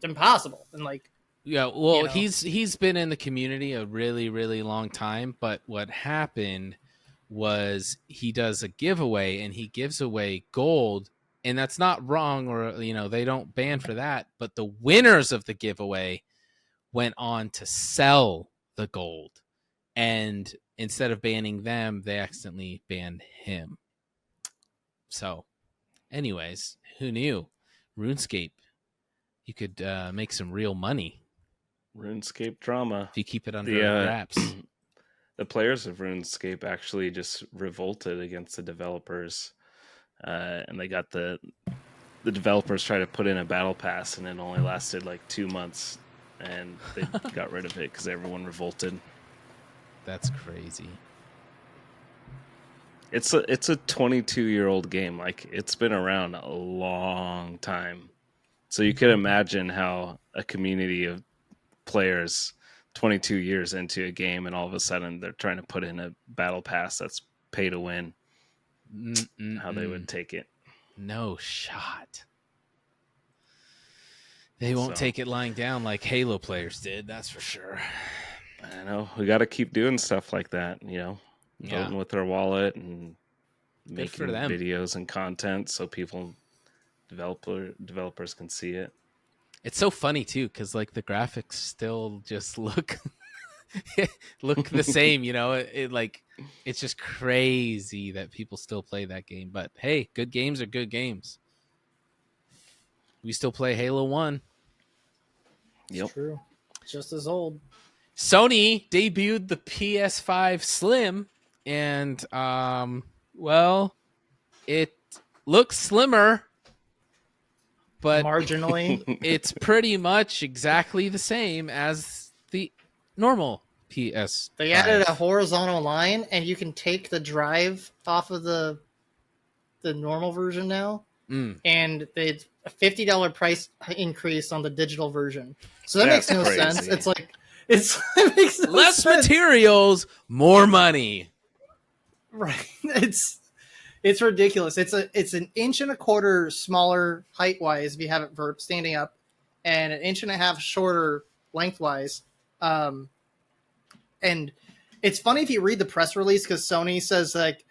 Speaker 2: impossible. And like,
Speaker 1: yeah, well, he's been in the community a really, really long time. But what happened was he does a giveaway and he gives away gold, and that's not wrong, or they don't ban for that. But the winners of the giveaway went on to sell the gold, and instead of banning them, they accidentally banned him. So, anyways, who knew? RuneScape, you could make some real money.
Speaker 3: RuneScape drama.
Speaker 1: If you keep it under wraps.
Speaker 3: The players of RuneScape actually just revolted against the developers, and they got the developers try to put in a battle pass, and it only lasted like 2 months, and they got rid of it because everyone revolted.
Speaker 1: That's crazy.
Speaker 3: It's a 22-year-old game. Like, it's been around a long time, so you could imagine how a community of players 22 years into a game, and all of a sudden they're trying to put in a battle pass that's pay to win. How they would take it.
Speaker 1: No shot. They won't take it lying down like Halo players did, that's for sure.
Speaker 3: I know. We got to keep doing stuff like that, voting with our wallet and making videos and content so developers can see it.
Speaker 1: It's so funny too, because like the graphics still just look the same, it's just crazy that people still play that game. But hey, good games are good games. We still play Halo 1.
Speaker 2: Yep. It's true. Just as old.
Speaker 1: Sony debuted the PS5 Slim, and it looks slimmer, but
Speaker 2: marginally
Speaker 1: it's pretty much exactly the same as the normal PS.
Speaker 2: They added a horizontal line, and you can take the drive off of the normal version now, and it's a $50 price increase on the digital version. So that makes no sense. It's like it makes no
Speaker 1: less
Speaker 2: sense.
Speaker 1: Materials, more money.
Speaker 2: Right. It's ridiculous. It's an 1.25 inches smaller height wise if you have it standing up, and 1.5 inches shorter lengthwise. And it's funny if you read the press release, because Sony says like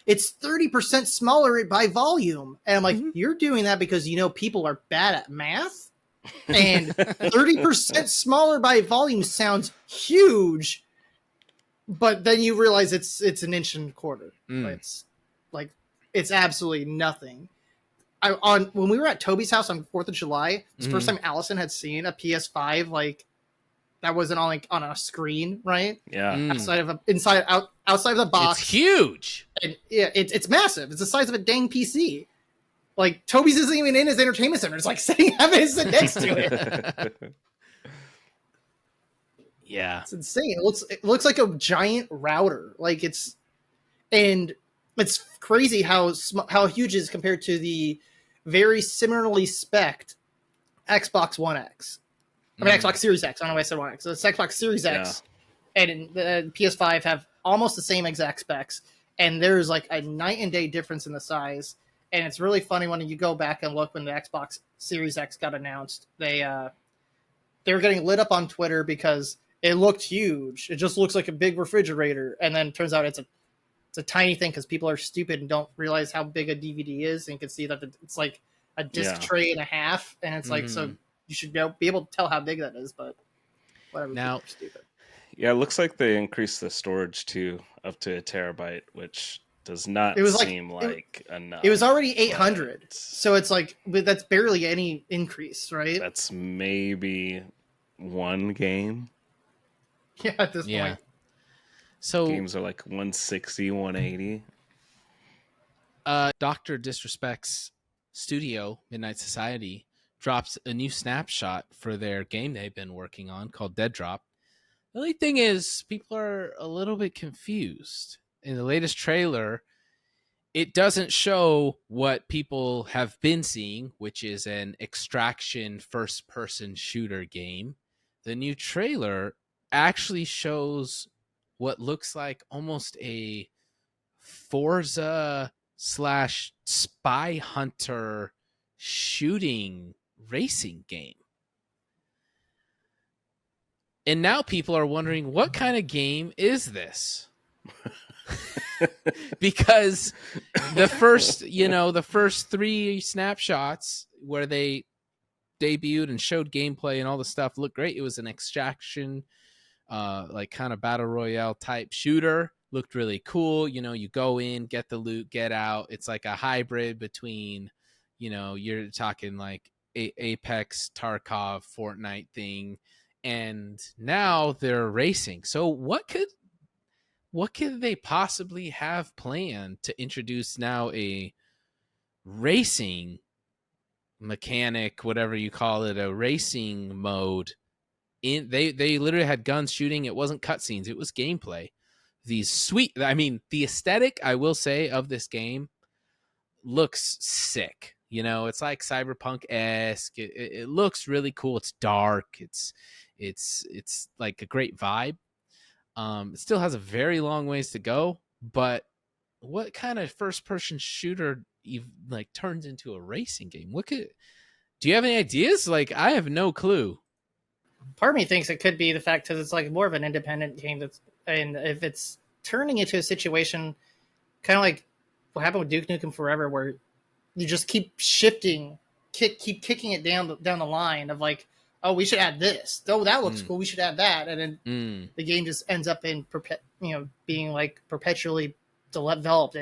Speaker 2: it's 30% smaller by volume, and I'm like, you're doing that because people are bad at math, and 30% smaller by volume sounds huge, but then you realize it's 1.25 inches. It's absolutely nothing. When we were at Toby's house on 4th of July, it's the first time Allison had seen a PS5 that wasn't on a screen, right?
Speaker 3: Yeah.
Speaker 2: Outside of the box.
Speaker 1: It's huge.
Speaker 2: And yeah, it's massive. It's the size of a dang PC. Like Toby's isn't even in his entertainment center. It's like having to sit next to it.
Speaker 1: Yeah.
Speaker 2: It's insane. It looks like a giant router. It's crazy how huge it is compared to the very similarly spec'd Xbox One X. I mean, Xbox Series X. I don't know why I said One X. So it's Xbox Series X and the PS5 have almost the same exact specs. And there's like a night and day difference in the size. And it's really funny when you go back and look when the Xbox Series X got announced. They were getting lit up on Twitter because it looked huge. It just looks like a big refrigerator. And then it turns out it's a tiny thing because people are stupid and don't realize how big a DVD is, and can see that it's like a disc tray and a half. And it's like, so you should be able to tell how big that is, but whatever.
Speaker 1: Now,
Speaker 2: people are stupid.
Speaker 3: Yeah, it looks like they increased the storage too up to 1 terabyte, which does not seem like enough.
Speaker 2: It was already 800, so it's like that's barely any increase, right?
Speaker 3: That's maybe one game.
Speaker 2: Yeah, at this point.
Speaker 1: So
Speaker 3: games are like 160, 180.
Speaker 1: Dr. Disrespect's studio, Midnight Society, drops a new snapshot for their game they've been working on called Dead Drop. The only thing is, people are a little bit confused. In the latest trailer, it doesn't show what people have been seeing, which is an extraction first-person shooter game. The new trailer actually shows what looks like almost a Forza / Spy Hunter shooting racing game. And now people are wondering, what kind of game is this? Because the first 3 snapshots where they debuted and showed gameplay and all the stuff looked great. It was an extraction, kind of battle royale type shooter. Looked really cool. You go in, get the loot, get out. It's like a hybrid between, you're talking like Apex, Tarkov, Fortnite thing. And now they're racing. So what could they possibly have planned to introduce now a racing mechanic, whatever you call it, a racing mode? They literally had guns shooting. It wasn't cutscenes. It was gameplay. The aesthetic, I will say, of this game looks sick. It's like cyberpunk-esque. It looks really cool. It's dark. It's like a great vibe. It still has a very long ways to go, but what kind of first-person shooter turns into a racing game? Do you have any ideas? Like, I have no clue.
Speaker 2: Part of me thinks it could be the fact because it's like more of an independent game and if it's turning into a situation kind of like what happened with Duke Nukem Forever, where you just keep shifting, keep kicking it down the line of like, oh, we should add this. Oh, that looks cool. We should add that, and then the game just ends up in being like perpetually developed.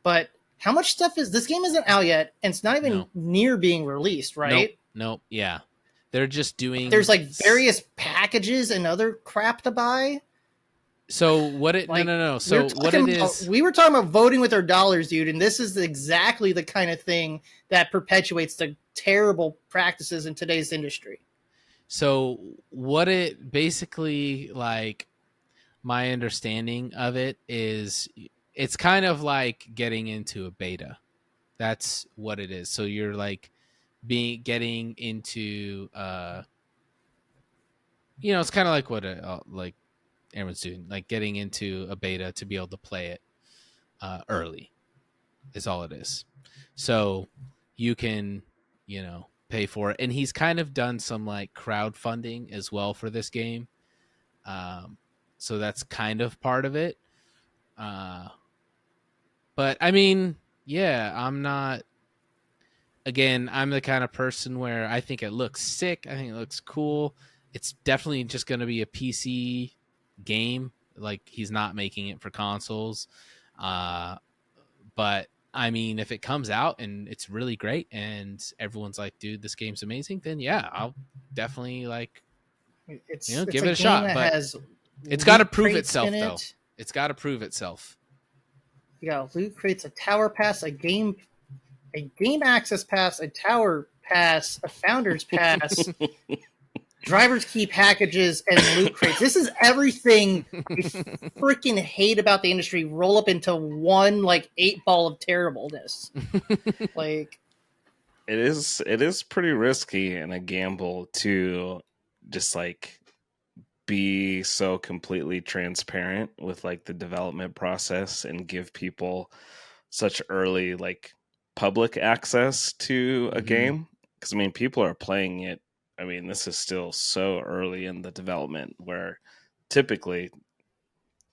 Speaker 2: But how much stuff is this game isn't out yet, and it's not even near being released, right?
Speaker 1: Nope. Yeah, they're just doing.
Speaker 2: There's like various packages and other crap to buy.
Speaker 1: So what it like, no. So what it is,
Speaker 2: we were talking about voting with our dollars, dude, and this is exactly the kind of thing that perpetuates the terrible practices in today's industry.
Speaker 1: So what it basically, like, my understanding of it is, it's kind of like getting into a beta. That's what it is. So you're like getting into, it's kind of like what like everyone's doing, like getting into a beta to be able to play it early is all it is. So you can, pay for it. And he's kind of done some like crowdfunding as well for this game. So that's kind of part of it. But I mean, yeah, I'm the kind of person where I think it looks sick. I think it looks cool. It's definitely just going to be a PC game. Like, he's not making it for consoles. But I mean, if it comes out and it's really great and everyone's like, dude, this game's amazing, then yeah, I'll definitely like, give it a shot. But it's got to prove itself, though. It's got to prove itself.
Speaker 2: You got loot crates, a tower pass, a game access pass, a tower pass, a founder's pass, driver's key packages, and loot crates. This is everything we freaking hate about the industry roll up into one like 8-ball of terribleness. Like,
Speaker 3: it is pretty risky and a gamble to just like be so completely transparent with like the development process and give people such early like public access to a game, because I mean, people are playing it. I mean, this is still so early in the development where typically,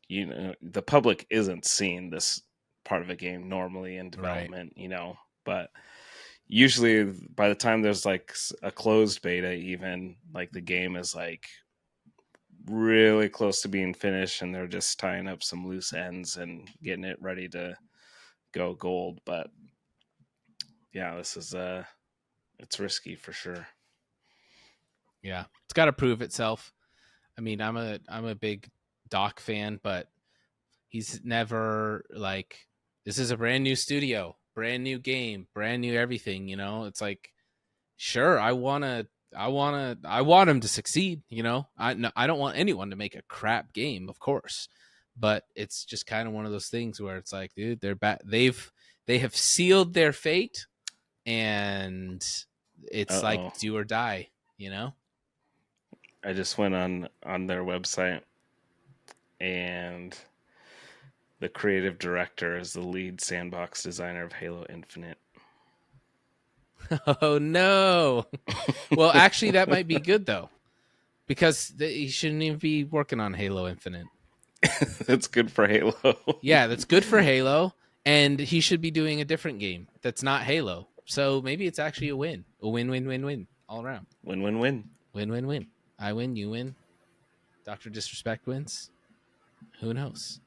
Speaker 3: the public isn't seeing this part of a game normally in development, right. But usually by the time there's like a closed beta, even like the game is like really close to being finished and they're just tying up some loose ends and getting it ready to go gold. But yeah, this is it's risky for sure.
Speaker 1: Yeah, it's got to prove itself. I mean, I'm a big Doc fan, but he's never like, this is a brand new studio, brand new game, brand new everything. It's like, sure, I want him to succeed. I don't want anyone to make a crap game, of course, but it's just kind of one of those things where it's like, dude, they have sealed their fate, and it's like do or die.
Speaker 3: I just went on their website, and the creative director is the lead sandbox designer of Halo Infinite.
Speaker 1: Oh, no. Well, actually, that might be good, though, because he shouldn't even be working on Halo Infinite.
Speaker 3: That's good for Halo.
Speaker 1: Yeah, that's good for Halo, and he should be doing a different game that's not Halo. So maybe it's actually a win. A win-win-win-win all around.
Speaker 3: Win-win-win.
Speaker 1: Win-win-win. I win, you win. Dr. Disrespect wins. Who knows?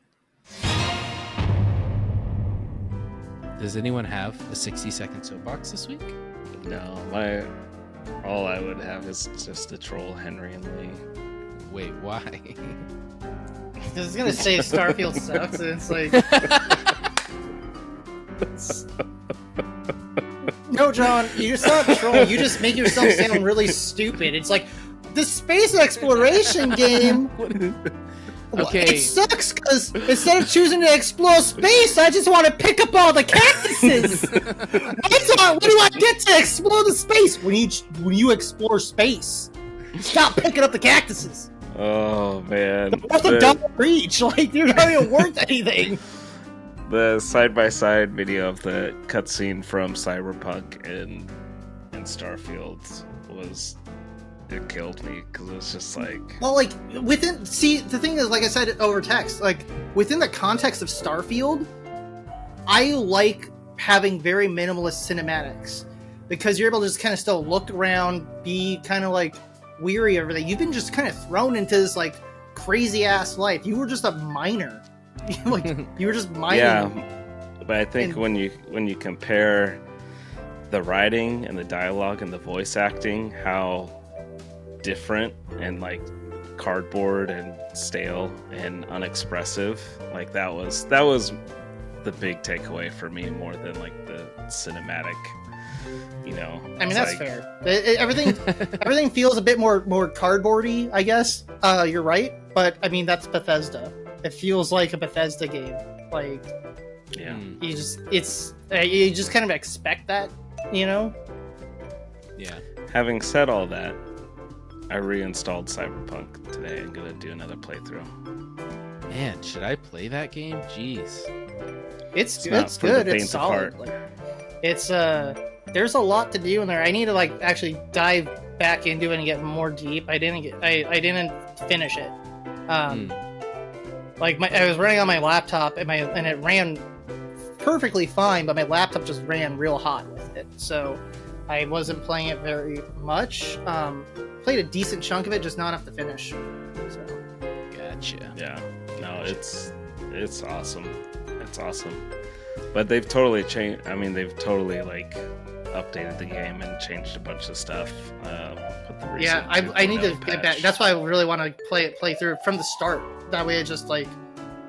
Speaker 1: Does anyone have a 60-second soapbox this week?
Speaker 3: No, all I would have is just to troll Henry and Lee.
Speaker 1: Wait, why?
Speaker 2: I was gonna say Starfield sucks, and it's like, no, John, you're not trolling. You just make yourself sound really stupid. It's like the space exploration game.
Speaker 1: Okay.
Speaker 2: It sucks because instead of choosing to explore space, I just want to pick up all the cactuses. What do I get to explore the space? When you explore space, stop picking up the cactuses.
Speaker 3: Oh man,
Speaker 2: what's a dollar each? Like, you're not even worth anything.
Speaker 3: The side-by-side video of the cutscene from Cyberpunk and in Starfield it killed me because it was just like,
Speaker 2: well, like the thing is, like I said over text, like within the context of Starfield, I like having very minimalist cinematics because you're able to just kind of still look around, be kind of like weary of everything. You've been just kind of thrown into this like crazy ass life. You were just a miner. Like you were just mining.
Speaker 3: Yeah, but I think when you compare the writing and the dialogue and the voice acting, how different and like cardboard and stale and unexpressive, like that was the big takeaway for me, more than like the cinematic, you know.
Speaker 2: I mean, that's like, fair. Everything feels a bit more cardboardy, I guess. You're right, but I mean that's Bethesda. It feels like a Bethesda game. Like,
Speaker 3: yeah,
Speaker 2: you just kind of expect that, you know.
Speaker 1: Yeah.
Speaker 3: Having said all that, I reinstalled Cyberpunk today. I'm gonna do another playthrough.
Speaker 1: Man, should I play that game? Jeez.
Speaker 2: It's good. It's solid. Like, it's there's a lot to do in there. I need to like actually dive back into it and get more deep. I didn't finish it. Like I was running on my laptop and it ran perfectly fine, but my laptop just ran real hot with it. So I wasn't playing it very much. Played a decent chunk of it, just not enough to finish. So.
Speaker 1: Gotcha.
Speaker 3: Yeah. No, it's awesome. It's awesome. But they've totally changed. I mean, they've totally like updated the game and changed a bunch of stuff.
Speaker 2: I need to get back. That's why I really want to play through from the start. That way I just like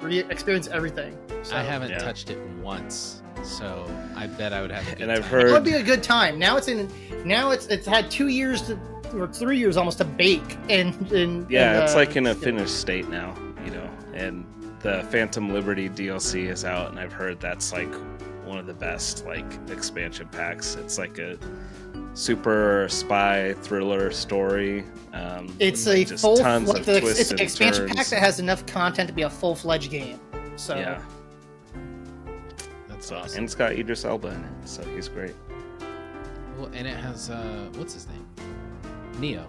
Speaker 2: experience everything. So.
Speaker 1: I haven't touched it once, so I bet I would have a good
Speaker 3: and I've
Speaker 1: time.
Speaker 3: heard
Speaker 2: it would be a good time. Now it's had 2 years or 3 years almost to bake and
Speaker 3: it's like in a finished state now, you know. And the Phantom Liberty DLC is out, and I've heard that's like one of the best like expansion packs. It's like a super spy thriller story.
Speaker 2: It's a full it's an expansion pack that has enough content to be a full-fledged game. So
Speaker 3: yeah,
Speaker 1: that's awesome.
Speaker 3: And it's got Idris Elba in it, so he's great.
Speaker 1: Well, and it has what's his name? Neo.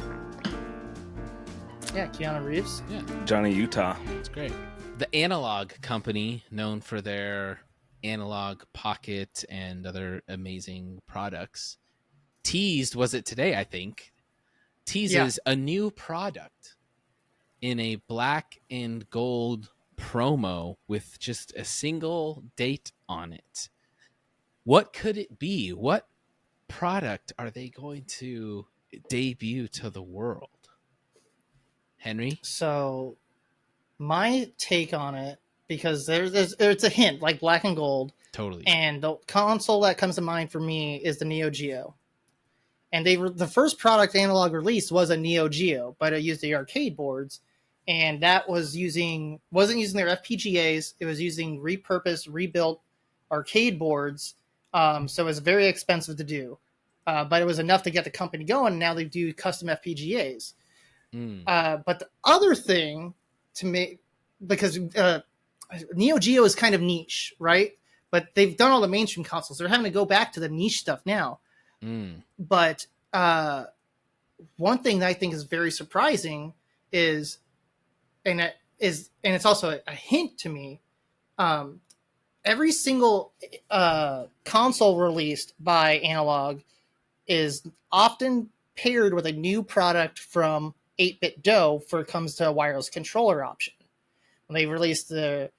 Speaker 2: Yeah, Keanu Reeves.
Speaker 1: Yeah,
Speaker 3: Johnny Utah.
Speaker 1: It's great. The Analog Company, known for their Analog Pocket and other amazing products, teased, was it today, I think, teases a new product in a black and gold promo with just a single date on it. What could it be? What product are they going to debut to the world? Henry?
Speaker 2: So my take on it, because there's a hint, like black and gold.
Speaker 1: Totally.
Speaker 2: And the console that comes to mind for me is the Neo Geo. And the first product Analog released was a Neo Geo, but it used the arcade boards, and that wasn't using their FPGAs. It was using repurposed, rebuilt arcade boards. So it was very expensive to do, but it was enough to get the company going. And now they do custom FPGAs. But the other thing to make, because Neo Geo is kind of niche, right? But they've done all the mainstream consoles. They're having to go back to the niche stuff now. But one thing that I think is very surprising is, and it's also a hint to me, every single console released by Analog is often paired with a new product from 8-Bit Do for it comes to a wireless controller option. When they released the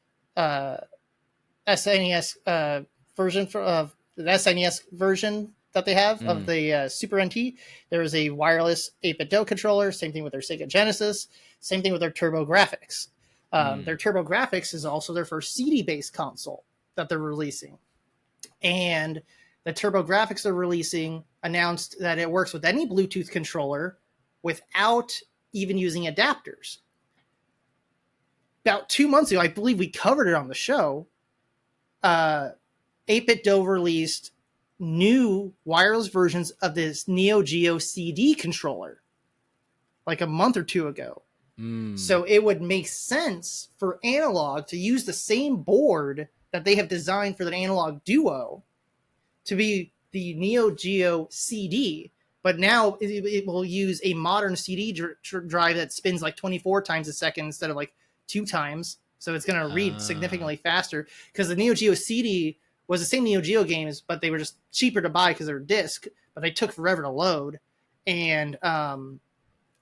Speaker 2: SNES version of the SNES version that they have of the Super NT, there is a wireless 8-Bit Do controller. Same thing with their Sega Genesis. Same thing with their TurboGrafx. Their TurboGrafx is also their first CD-based console that they're releasing. And the TurboGrafx they're releasing announced that it works with any Bluetooth controller without even using adapters. About 2 months ago, I believe we covered it on the show, 8-Bit Do released new wireless versions of this Neo Geo CD controller like a month or two ago. So it would make sense for Analog to use the same board that they have designed for the Analog Duo to be the Neo Geo CD, But now it will use a modern CD drive that spins like 24 times a second instead of like 2 times. So it's going to read significantly faster, because the Neo Geo CD was the same Neo Geo games, but they were just cheaper to buy because they were disc, but they took forever to load. And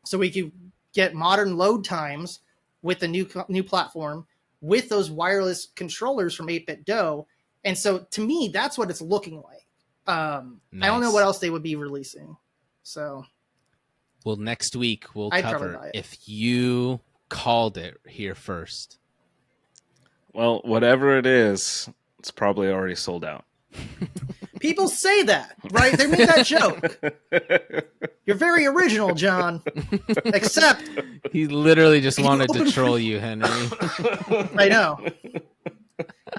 Speaker 2: so we could get modern load times with the new platform with those wireless controllers from 8-Bit Do. And so to me, that's what it's looking like. Nice. I don't know what else they would be releasing. So,
Speaker 1: well, next week we'll cover if you called it here first.
Speaker 3: Well, whatever it is, it's probably already sold out.
Speaker 2: People say that, right? They made that joke. You're very original, John. Except
Speaker 1: he literally just wanted to troll you, Henry.
Speaker 2: I know.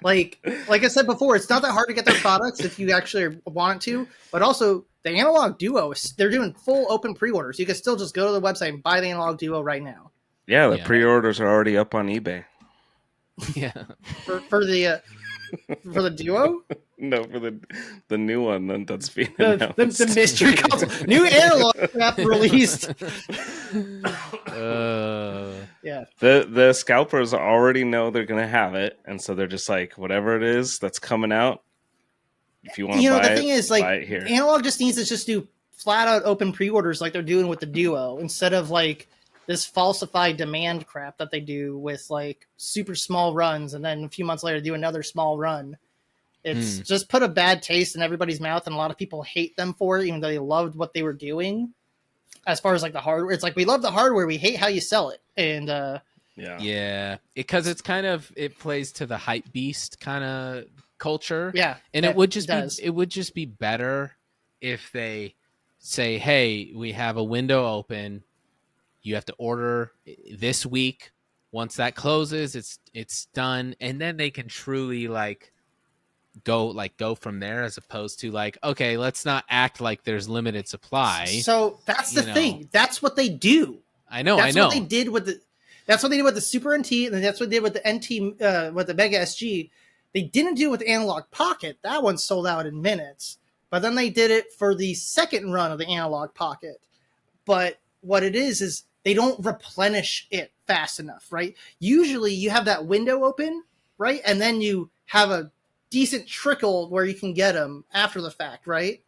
Speaker 2: Like I said before, it's not that hard to get their products if you actually want to. But also, the Analog Duo, they're doing full open pre-orders. You can still just go to the website and buy the Analog Duo right now.
Speaker 3: Yeah, the pre-orders are already up on eBay.
Speaker 1: Yeah,
Speaker 2: for the Duo.
Speaker 3: No, for the new one that's being announced.
Speaker 2: The mystery console. New analog crap released. Yeah.
Speaker 3: The scalpers already know they're gonna have it, and so they're just like, whatever it is that's coming out, if you want to buy it, the thing is, like, buy it here.
Speaker 2: Analog just needs to just do flat out open pre-orders like they're doing with the Duo, instead of like this falsified demand crap that they do with like super small runs, and then a few months later do another small run. It's just put a bad taste in everybody's mouth, and a lot of people hate them for it, even though they loved what they were doing. As far as like the hardware, it's like, we love the hardware, we hate how you sell it. And
Speaker 1: yeah, because it's kind of, it plays to the hype beast kind of culture.
Speaker 2: Yeah,
Speaker 1: and it would just be better if they say, hey, we have a window open, you have to order this week. Once that closes, it's done, and then they can truly go from there, as opposed to like, okay, let's not act like there's limited supply.
Speaker 2: So that's the thing. That's what they do.
Speaker 1: I know.
Speaker 2: That's what they did with the Super NT, and that's what they did with the NT, with the Mega SG. They didn't do it with the Analog Pocket. That one sold out in minutes. But then they did it for the second run of the Analog Pocket. But what it is they don't replenish it fast enough, right? Usually you have that window open, right? And then you have a decent trickle where you can get them after the fact, right?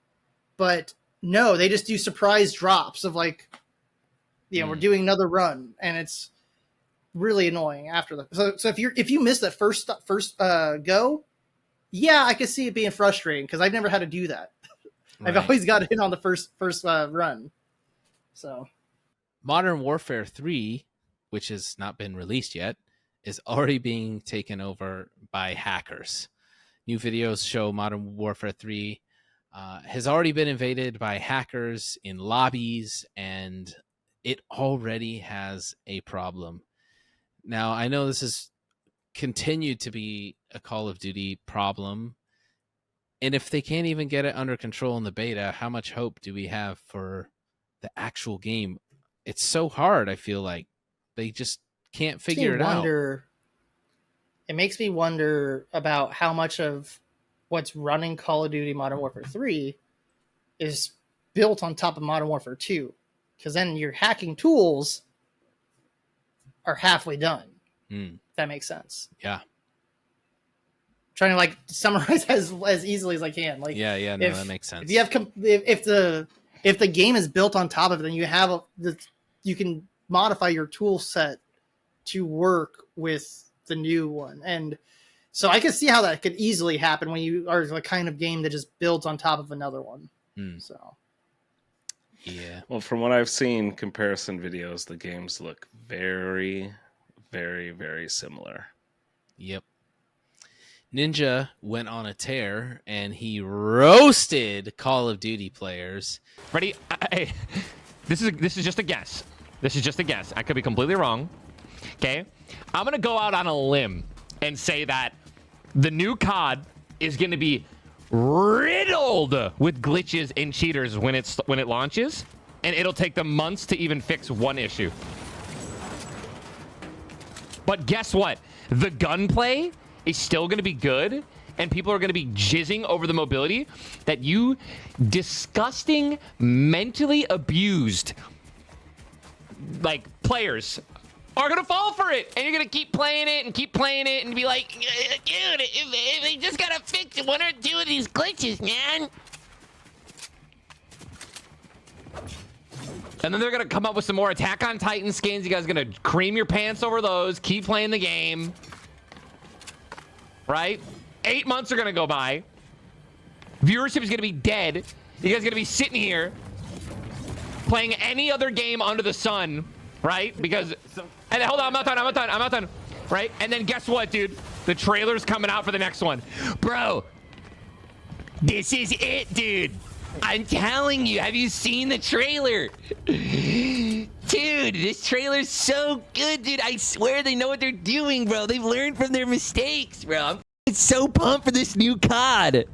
Speaker 2: But no, they just do surprise drops of like, we're doing another run, and it's really annoying after the. So if you miss that first go, yeah, I could see it being frustrating, because I've never had to do that. Right. I've always got in on the first run. So,
Speaker 1: Modern Warfare 3, which has not been released yet, is already being taken over by hackers. New videos show Modern Warfare 3 has already been invaded by hackers in lobbies, and it already has a problem. Now, I know this has continued to be a Call of Duty problem, and if they can't even get it under control in the beta, how much hope do we have for the actual game? It's so hard, I feel like. They just can't figure it out.
Speaker 2: It makes me wonder about how much of what's running Call of Duty Modern Warfare 3 is built on top of Modern Warfare 2. Because then your hacking tools are halfway done. If that makes sense.
Speaker 1: Yeah.
Speaker 2: Trying to summarize as easily as I can.
Speaker 1: That makes sense.
Speaker 2: If you have if the game is built on top of it, then you can modify your tool set to work with the new one. And so I can see how that could easily happen when you are the kind of game that just builds on top of another one. So
Speaker 1: yeah.
Speaker 3: Well, from what I've seen, comparison videos, the games look very, very, very similar.
Speaker 1: Yep. Ninja went on a tear, and he roasted Call of Duty players.
Speaker 4: Ready? This is just a guess. This is just a guess. I could be completely wrong. Okay? I'm going to go out on a limb and say that the new COD is going to be riddled with glitches and cheaters when it launches, and it'll take them months to even fix one issue. But guess what? The gunplay is still going to be good, and people are going to be jizzing over the mobility that you disgusting, mentally abused, like, players are going to fall for it. And you're going to keep playing it and be like, dude, if they just got to fix one or two of these glitches, man. And then they're going to come up with some more Attack on Titan skins. You guys are going to cream your pants over those. Keep playing the game. Right? 8 months are going to go by. Viewership is going to be dead. You guys are going to be sitting here playing any other game under the sun. Right? Because... And hold on, I'm not done. Right? And then guess what, dude? The trailer's coming out for the next one. Bro. This is it, dude. I'm telling you, have you seen the trailer? Dude, this trailer's so good, dude. I swear they know what they're doing, bro. They've learned from their mistakes, bro. I'm so pumped for this new COD.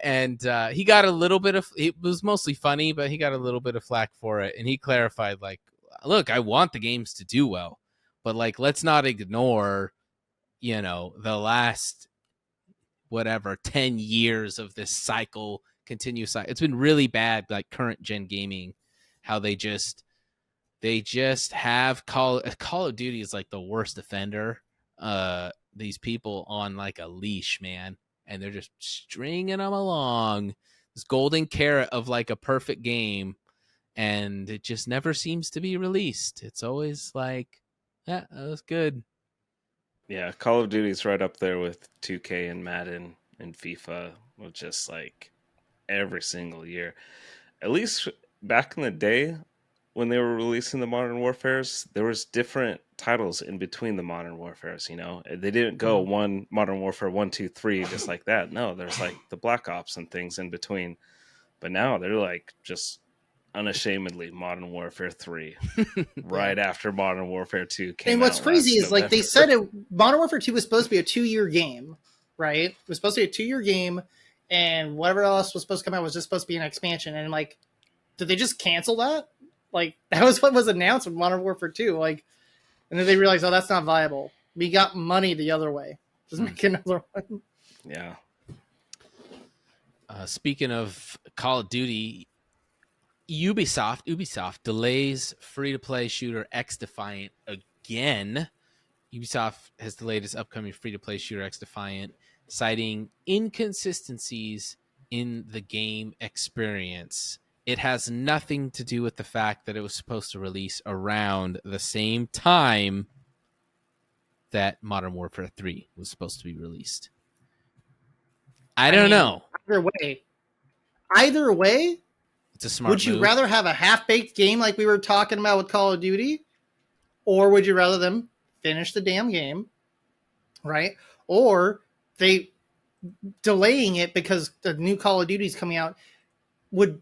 Speaker 1: And he got a little bit of, it was mostly funny, but he got a little bit of flack for it. And he clarified, like, look, I want the games to do well, but, like, let's not ignore, you know, the last, 10 years of this cycle. It's been really bad, like current gen gaming, how they just have Call of Duty is like the worst offender. These people on like a leash, man, and they're just stringing them along, this golden carrot of like a perfect game, and it just never seems to be released. It's always like, yeah, that was good.
Speaker 3: Yeah, Call of Duty's right up there with 2K and Madden and FIFA, with just like every single year. At least back in the day when they were releasing the Modern Warfares, there was different titles in between the Modern Warfares, you know? They didn't go one Modern Warfare 1, 2, 3 just like that. No, there's like the Black Ops and things in between. But now they're like just unashamedly Modern Warfare 3 right after Modern Warfare 2 came out.
Speaker 2: And what's crazy is like they said Modern Warfare 2 was supposed to be a 2-year game, right? It was supposed to be a 2-year game, and whatever else was supposed to come out was just supposed to be an expansion. And like, did they just cancel that? Like, that was what was announced with Modern Warfare 2. Like, and then they realized, oh, that's not viable. We got money the other way. Just make another one.
Speaker 3: Yeah.
Speaker 1: Speaking of Call of Duty, Ubisoft delays free-to-play shooter X Defiant again. Ubisoft has delayed its upcoming free-to-play shooter X Defiant, citing inconsistencies in the game experience. It has nothing to do with the fact that it was supposed to release around the same time that Modern Warfare 3 was supposed to be released. I don't know.
Speaker 2: Either way,
Speaker 1: it's a smart
Speaker 2: Would you
Speaker 1: move.
Speaker 2: rather have a half-baked game like we were talking about with Call of Duty? Or would you rather them finish the damn game, right? Or they delaying it because the new Call of Duty is coming out would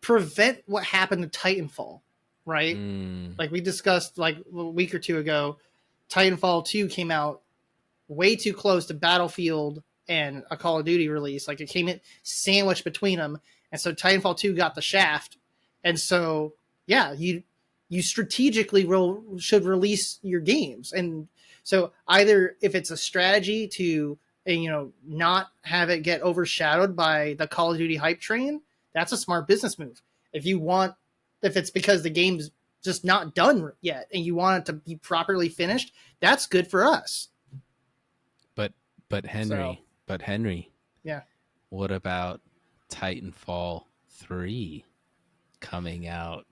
Speaker 2: prevent what happened to Titanfall, right? Like we discussed like a week or two ago, Titanfall 2 came out way too close to Battlefield and a Call of Duty release. Like it came in sandwiched between them. And so Titanfall 2 got the shaft. And so, yeah, you strategically should release your games. And so either if it's a strategy to, not have it get overshadowed by the Call of Duty hype train, that's a smart business move. If it's because the game's just not done yet and you want it to be properly finished, that's good for us.
Speaker 1: But Henry,
Speaker 2: yeah.
Speaker 1: What about Titanfall 3 coming out?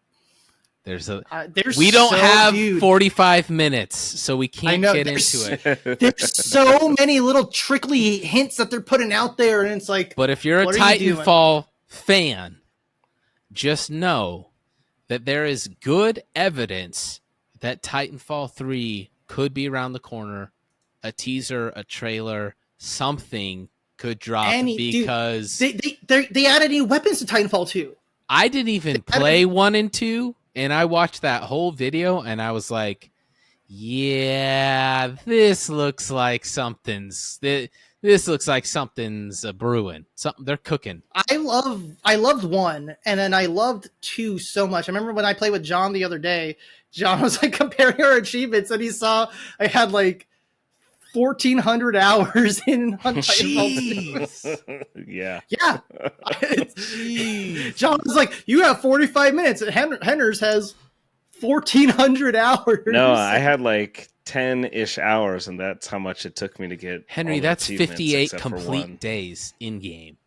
Speaker 1: We don't have 45 minutes, so we can't get into it.
Speaker 2: There's so many little trickly hints that they're putting out there, and it's like.
Speaker 1: But if you're a Titanfall fan, just know that there is good evidence that Titanfall 3 could be around the corner. A teaser, a trailer, something could drop because
Speaker 2: they added new weapons to Titanfall 2.
Speaker 1: I didn't even play 1 and 2, and I watched that whole video, and I was like, "Yeah, this looks like something's brewing. Something they're cooking."
Speaker 2: I loved 1, and then I loved 2 so much. I remember when I played with John the other day. John was like comparing our achievements, and he saw I had like 1,400 hours in Titanfall 2.
Speaker 3: Yeah.
Speaker 2: Yeah. John was like, you have 45 minutes. Henners has 1,400 hours.
Speaker 3: No, I had like 10-ish hours, and that's how much it took me to get
Speaker 1: Henry,
Speaker 3: all the
Speaker 1: that's
Speaker 3: achievements
Speaker 1: 58
Speaker 3: except for
Speaker 1: complete
Speaker 3: one.
Speaker 1: days in game.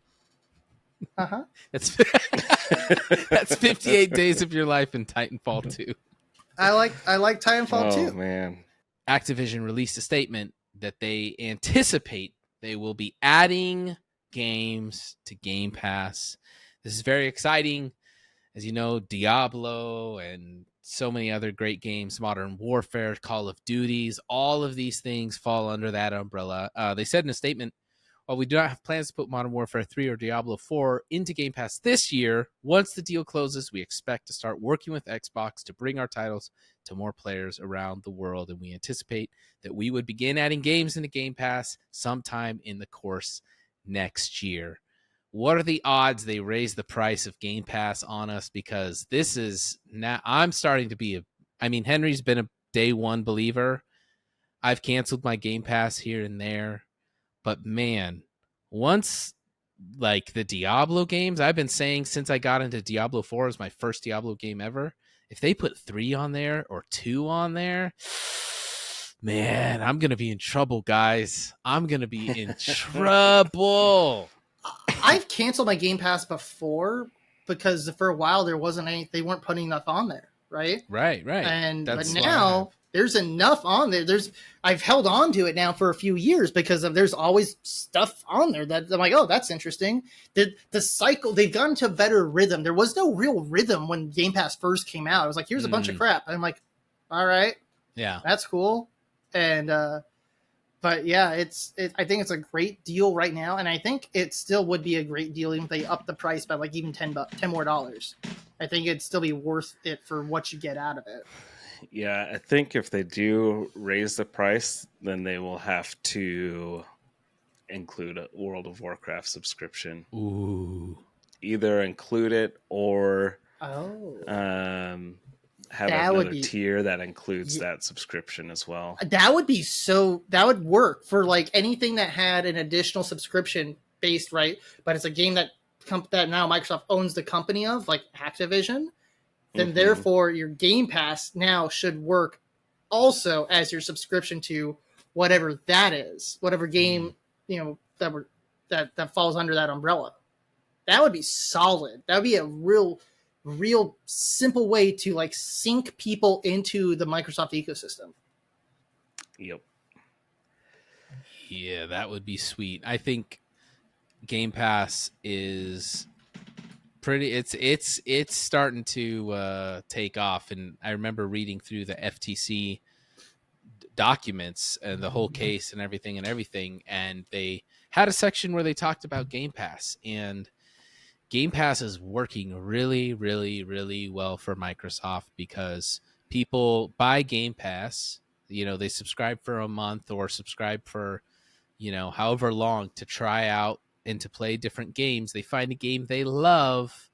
Speaker 2: Uh-huh.
Speaker 1: That's 58 days of your life in Titanfall 2.
Speaker 2: I like Titanfall 2.
Speaker 3: Oh man.
Speaker 1: Activision released a statement that they anticipate they will be adding games to Game Pass. This is very exciting. As you know, Diablo and so many other great games, Modern Warfare, Call of Duties, all of these things fall under that umbrella. They said in a statement, while we do not have plans to put Modern Warfare 3 or Diablo 4 into Game Pass this year, once the deal closes, we expect to start working with Xbox to bring our titles to more players around the world, and we anticipate that we would begin adding games into Game Pass sometime in the course next year. What are the odds they raise the price of Game Pass on us? Because this is now, I'm starting to be Henry's been a day one believer. I've canceled my Game Pass here and there. But man, once like the Diablo games, I've been saying since I got into Diablo 4 as my first Diablo game ever, if they put 3 on there or 2 on there, man, I'm going to be in trouble, guys. I'm going to be in trouble.
Speaker 2: I've canceled my Game Pass before because for a while there wasn't any, they weren't putting enough on there, right?
Speaker 1: Right.
Speaker 2: But now there's enough on there. I've held on to it now for a few years because there's always stuff on there that I'm like, oh, that's interesting. The cycle, they've gotten to a better rhythm. There was no real rhythm when Game Pass first came out. I was like, here's a bunch of crap. And I'm like, all right,
Speaker 1: yeah,
Speaker 2: that's cool. And but yeah, I think it's a great deal right now, and I think it still would be a great deal even if they up the price by like even $10 more. I think it'd still be worth it for what you get out of it.
Speaker 3: Yeah, I think if they do raise the price, then they will have to include a World of Warcraft subscription.
Speaker 1: Ooh.
Speaker 3: Either include it or have another tier that includes that subscription as well.
Speaker 2: That would work for like anything that had an additional subscription based, right? But it's a game that now Microsoft owns the company of, like Activision. Then therefore your Game Pass now should work also as your subscription to whatever that is, whatever game, that falls under that umbrella. That would be solid. That would be a real simple way to like sync people into the Microsoft ecosystem.
Speaker 3: Yep.
Speaker 1: Yeah, that would be sweet. I think Game Pass is pretty, it's starting to take off, and I remember reading through the FTC documents and the whole case and everything, and they had a section where they talked about Game Pass, and Game Pass is working really, really, really well for Microsoft because people buy Game Pass, they subscribe for a month or subscribe for, however long to try out and to play different games. They find a game they love,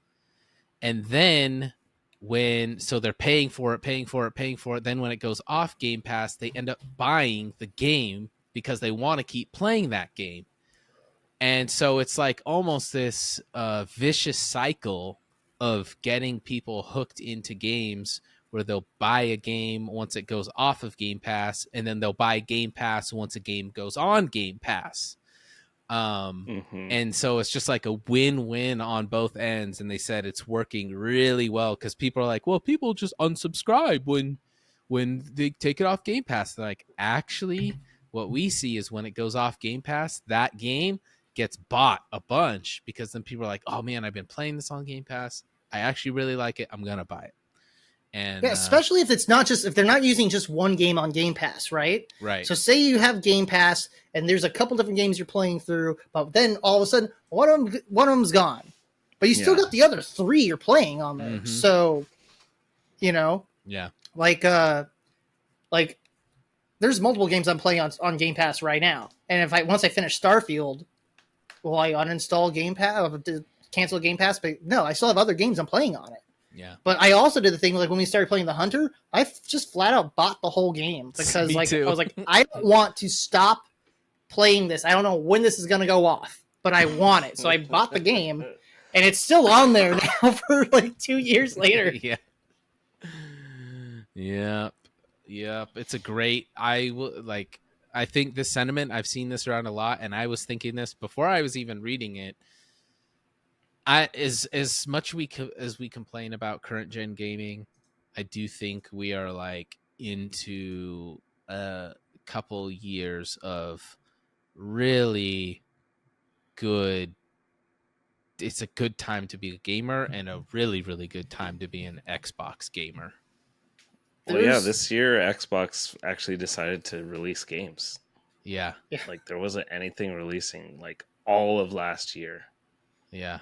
Speaker 1: and then so they're paying for it. Then when it goes off Game Pass, they end up buying the game because they want to keep playing that game. And so it's like almost this vicious cycle of getting people hooked into games where they'll buy a game once it goes off of Game Pass, and then they'll buy Game Pass once a game goes on Game Pass. And so it's just like a win-win on both ends. And they said it's working really well because people are like, well, people just unsubscribe when they take it off Game Pass. They're like, actually, what we see is when it goes off Game Pass, that game gets bought a bunch because then people are like, oh man, I've been playing this on Game Pass. I actually really like it. I'm going to buy it. And
Speaker 2: yeah, especially if they're not using just one game on Game Pass, right?
Speaker 1: Right.
Speaker 2: So say you have Game Pass and there's a couple different games you're playing through, but then all of a sudden one of them's gone, but you still got the other 3 you're playing on there. Mm-hmm. So,
Speaker 1: yeah,
Speaker 2: like there's multiple games I'm playing on Game Pass right now. And once I finish Starfield, will I uninstall Game Pass, cancel Game Pass? But no, I still have other games I'm playing on it.
Speaker 1: Yeah.
Speaker 2: But I also did the thing like when we started playing the Hunter, I just flat out bought the whole game because
Speaker 1: Me
Speaker 2: like
Speaker 1: too.
Speaker 2: I was like, I don't want to stop playing this. I don't know when this is gonna go off, but I want it. So I bought the game, and it's still on there now for like 2 years later.
Speaker 1: Yeah. Yep. It's a great. I think this sentiment. I've seen this around a lot, and I was thinking this before I was even reading it. As much as we complain about current gen gaming, I do think we are like into a couple years of really good. It's a good time to be a gamer and a really, really good time to be an Xbox gamer.
Speaker 3: Well, yeah, this year Xbox actually decided to release games.
Speaker 1: Yeah.
Speaker 3: Like there wasn't anything releasing like all of last year.
Speaker 1: Yeah.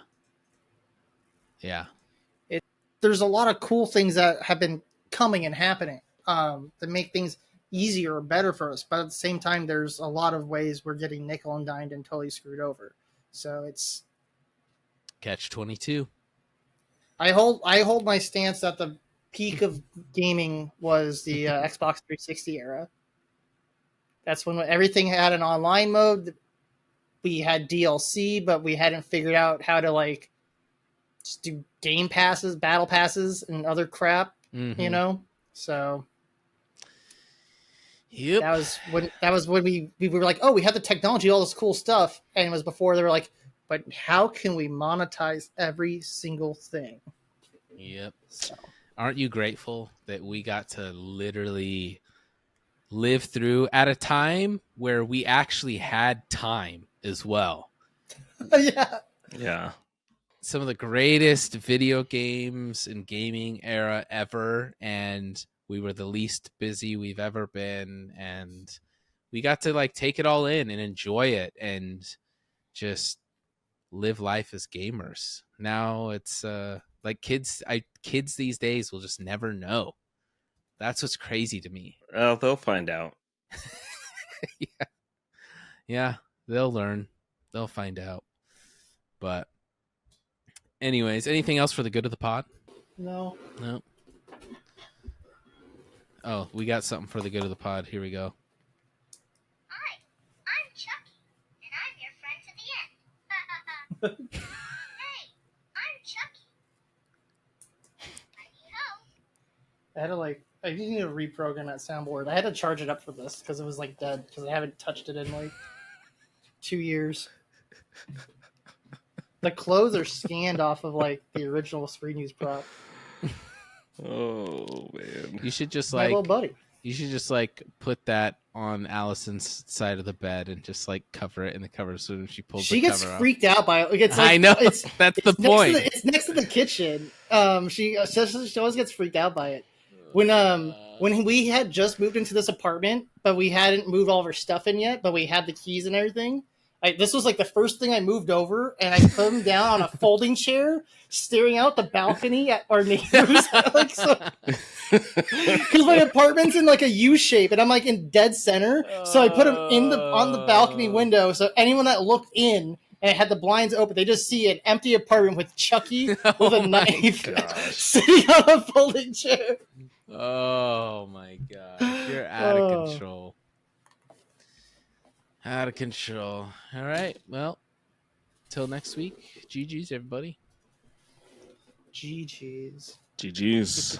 Speaker 2: There's a lot of cool things that have been coming and happening to make things easier or better for us. But at the same time, there's a lot of ways we're getting nickel and dined and totally screwed over. So it's
Speaker 1: Catch-22.
Speaker 2: I hold my stance that the peak of gaming was the Xbox 360 era. That's when everything had an online mode. We had DLC, but we hadn't figured out how to like just do game passes, battle passes, and other crap.
Speaker 1: Mm-hmm.
Speaker 2: You know, so
Speaker 1: Yep.
Speaker 2: that was when we were like, oh, we have the technology, all this cool stuff, and it was before they were like, but how can we monetize every single thing?
Speaker 1: Yep.
Speaker 2: So.
Speaker 1: Aren't you grateful that we got to literally live through at a time where we actually had time as well?
Speaker 2: Yeah.
Speaker 1: Some of the greatest video games and gaming era ever, and we were the least busy we've ever been, and we got to like take it all in and enjoy it and just live life as gamers. Now it's like kids these days will just never know. That's what's crazy to me.
Speaker 3: Well, they'll find out.
Speaker 1: Yeah, they'll learn. They'll find out. But anyways, anything else for the good of the pod?
Speaker 2: No.
Speaker 1: Oh, we got something for the good of the pod. Here we go.
Speaker 5: Hi, I'm Chucky, and I'm your friend to the end. Hey, I'm Chucky.
Speaker 2: I need to reprogram that soundboard. I had to charge it up for this because it was like dead because I haven't touched it in like 2 years. The clothes are scanned off of like the original Screen Use prop.
Speaker 3: Oh man!
Speaker 1: You should just
Speaker 2: My
Speaker 1: like
Speaker 2: little buddy.
Speaker 1: You should just like put that on Allison's side of the bed and just like cover it in the cover so when she pulls
Speaker 2: She
Speaker 1: the
Speaker 2: gets
Speaker 1: cover
Speaker 2: freaked out by it. Like, it's like,
Speaker 1: I know.
Speaker 2: It's,
Speaker 1: That's the
Speaker 2: it's
Speaker 1: point.
Speaker 2: It's next to the kitchen. She always gets freaked out by it. When we had just moved into this apartment, but we hadn't moved all of our stuff in yet, but we had the keys and everything. This was like the first thing I moved over, and I put him down on a folding chair, staring out the balcony at our neighbors. Because my apartment's in like a U shape, and I'm like in dead center. So I put him on the balcony window, so anyone that looked in and it had the blinds open, they just see an empty apartment with Chucky with a knife sitting on a folding chair.
Speaker 1: Oh my gosh, you're out of control. Out of control. All right. Well, till next week. GG's, everybody.
Speaker 2: GG's.
Speaker 3: GG's.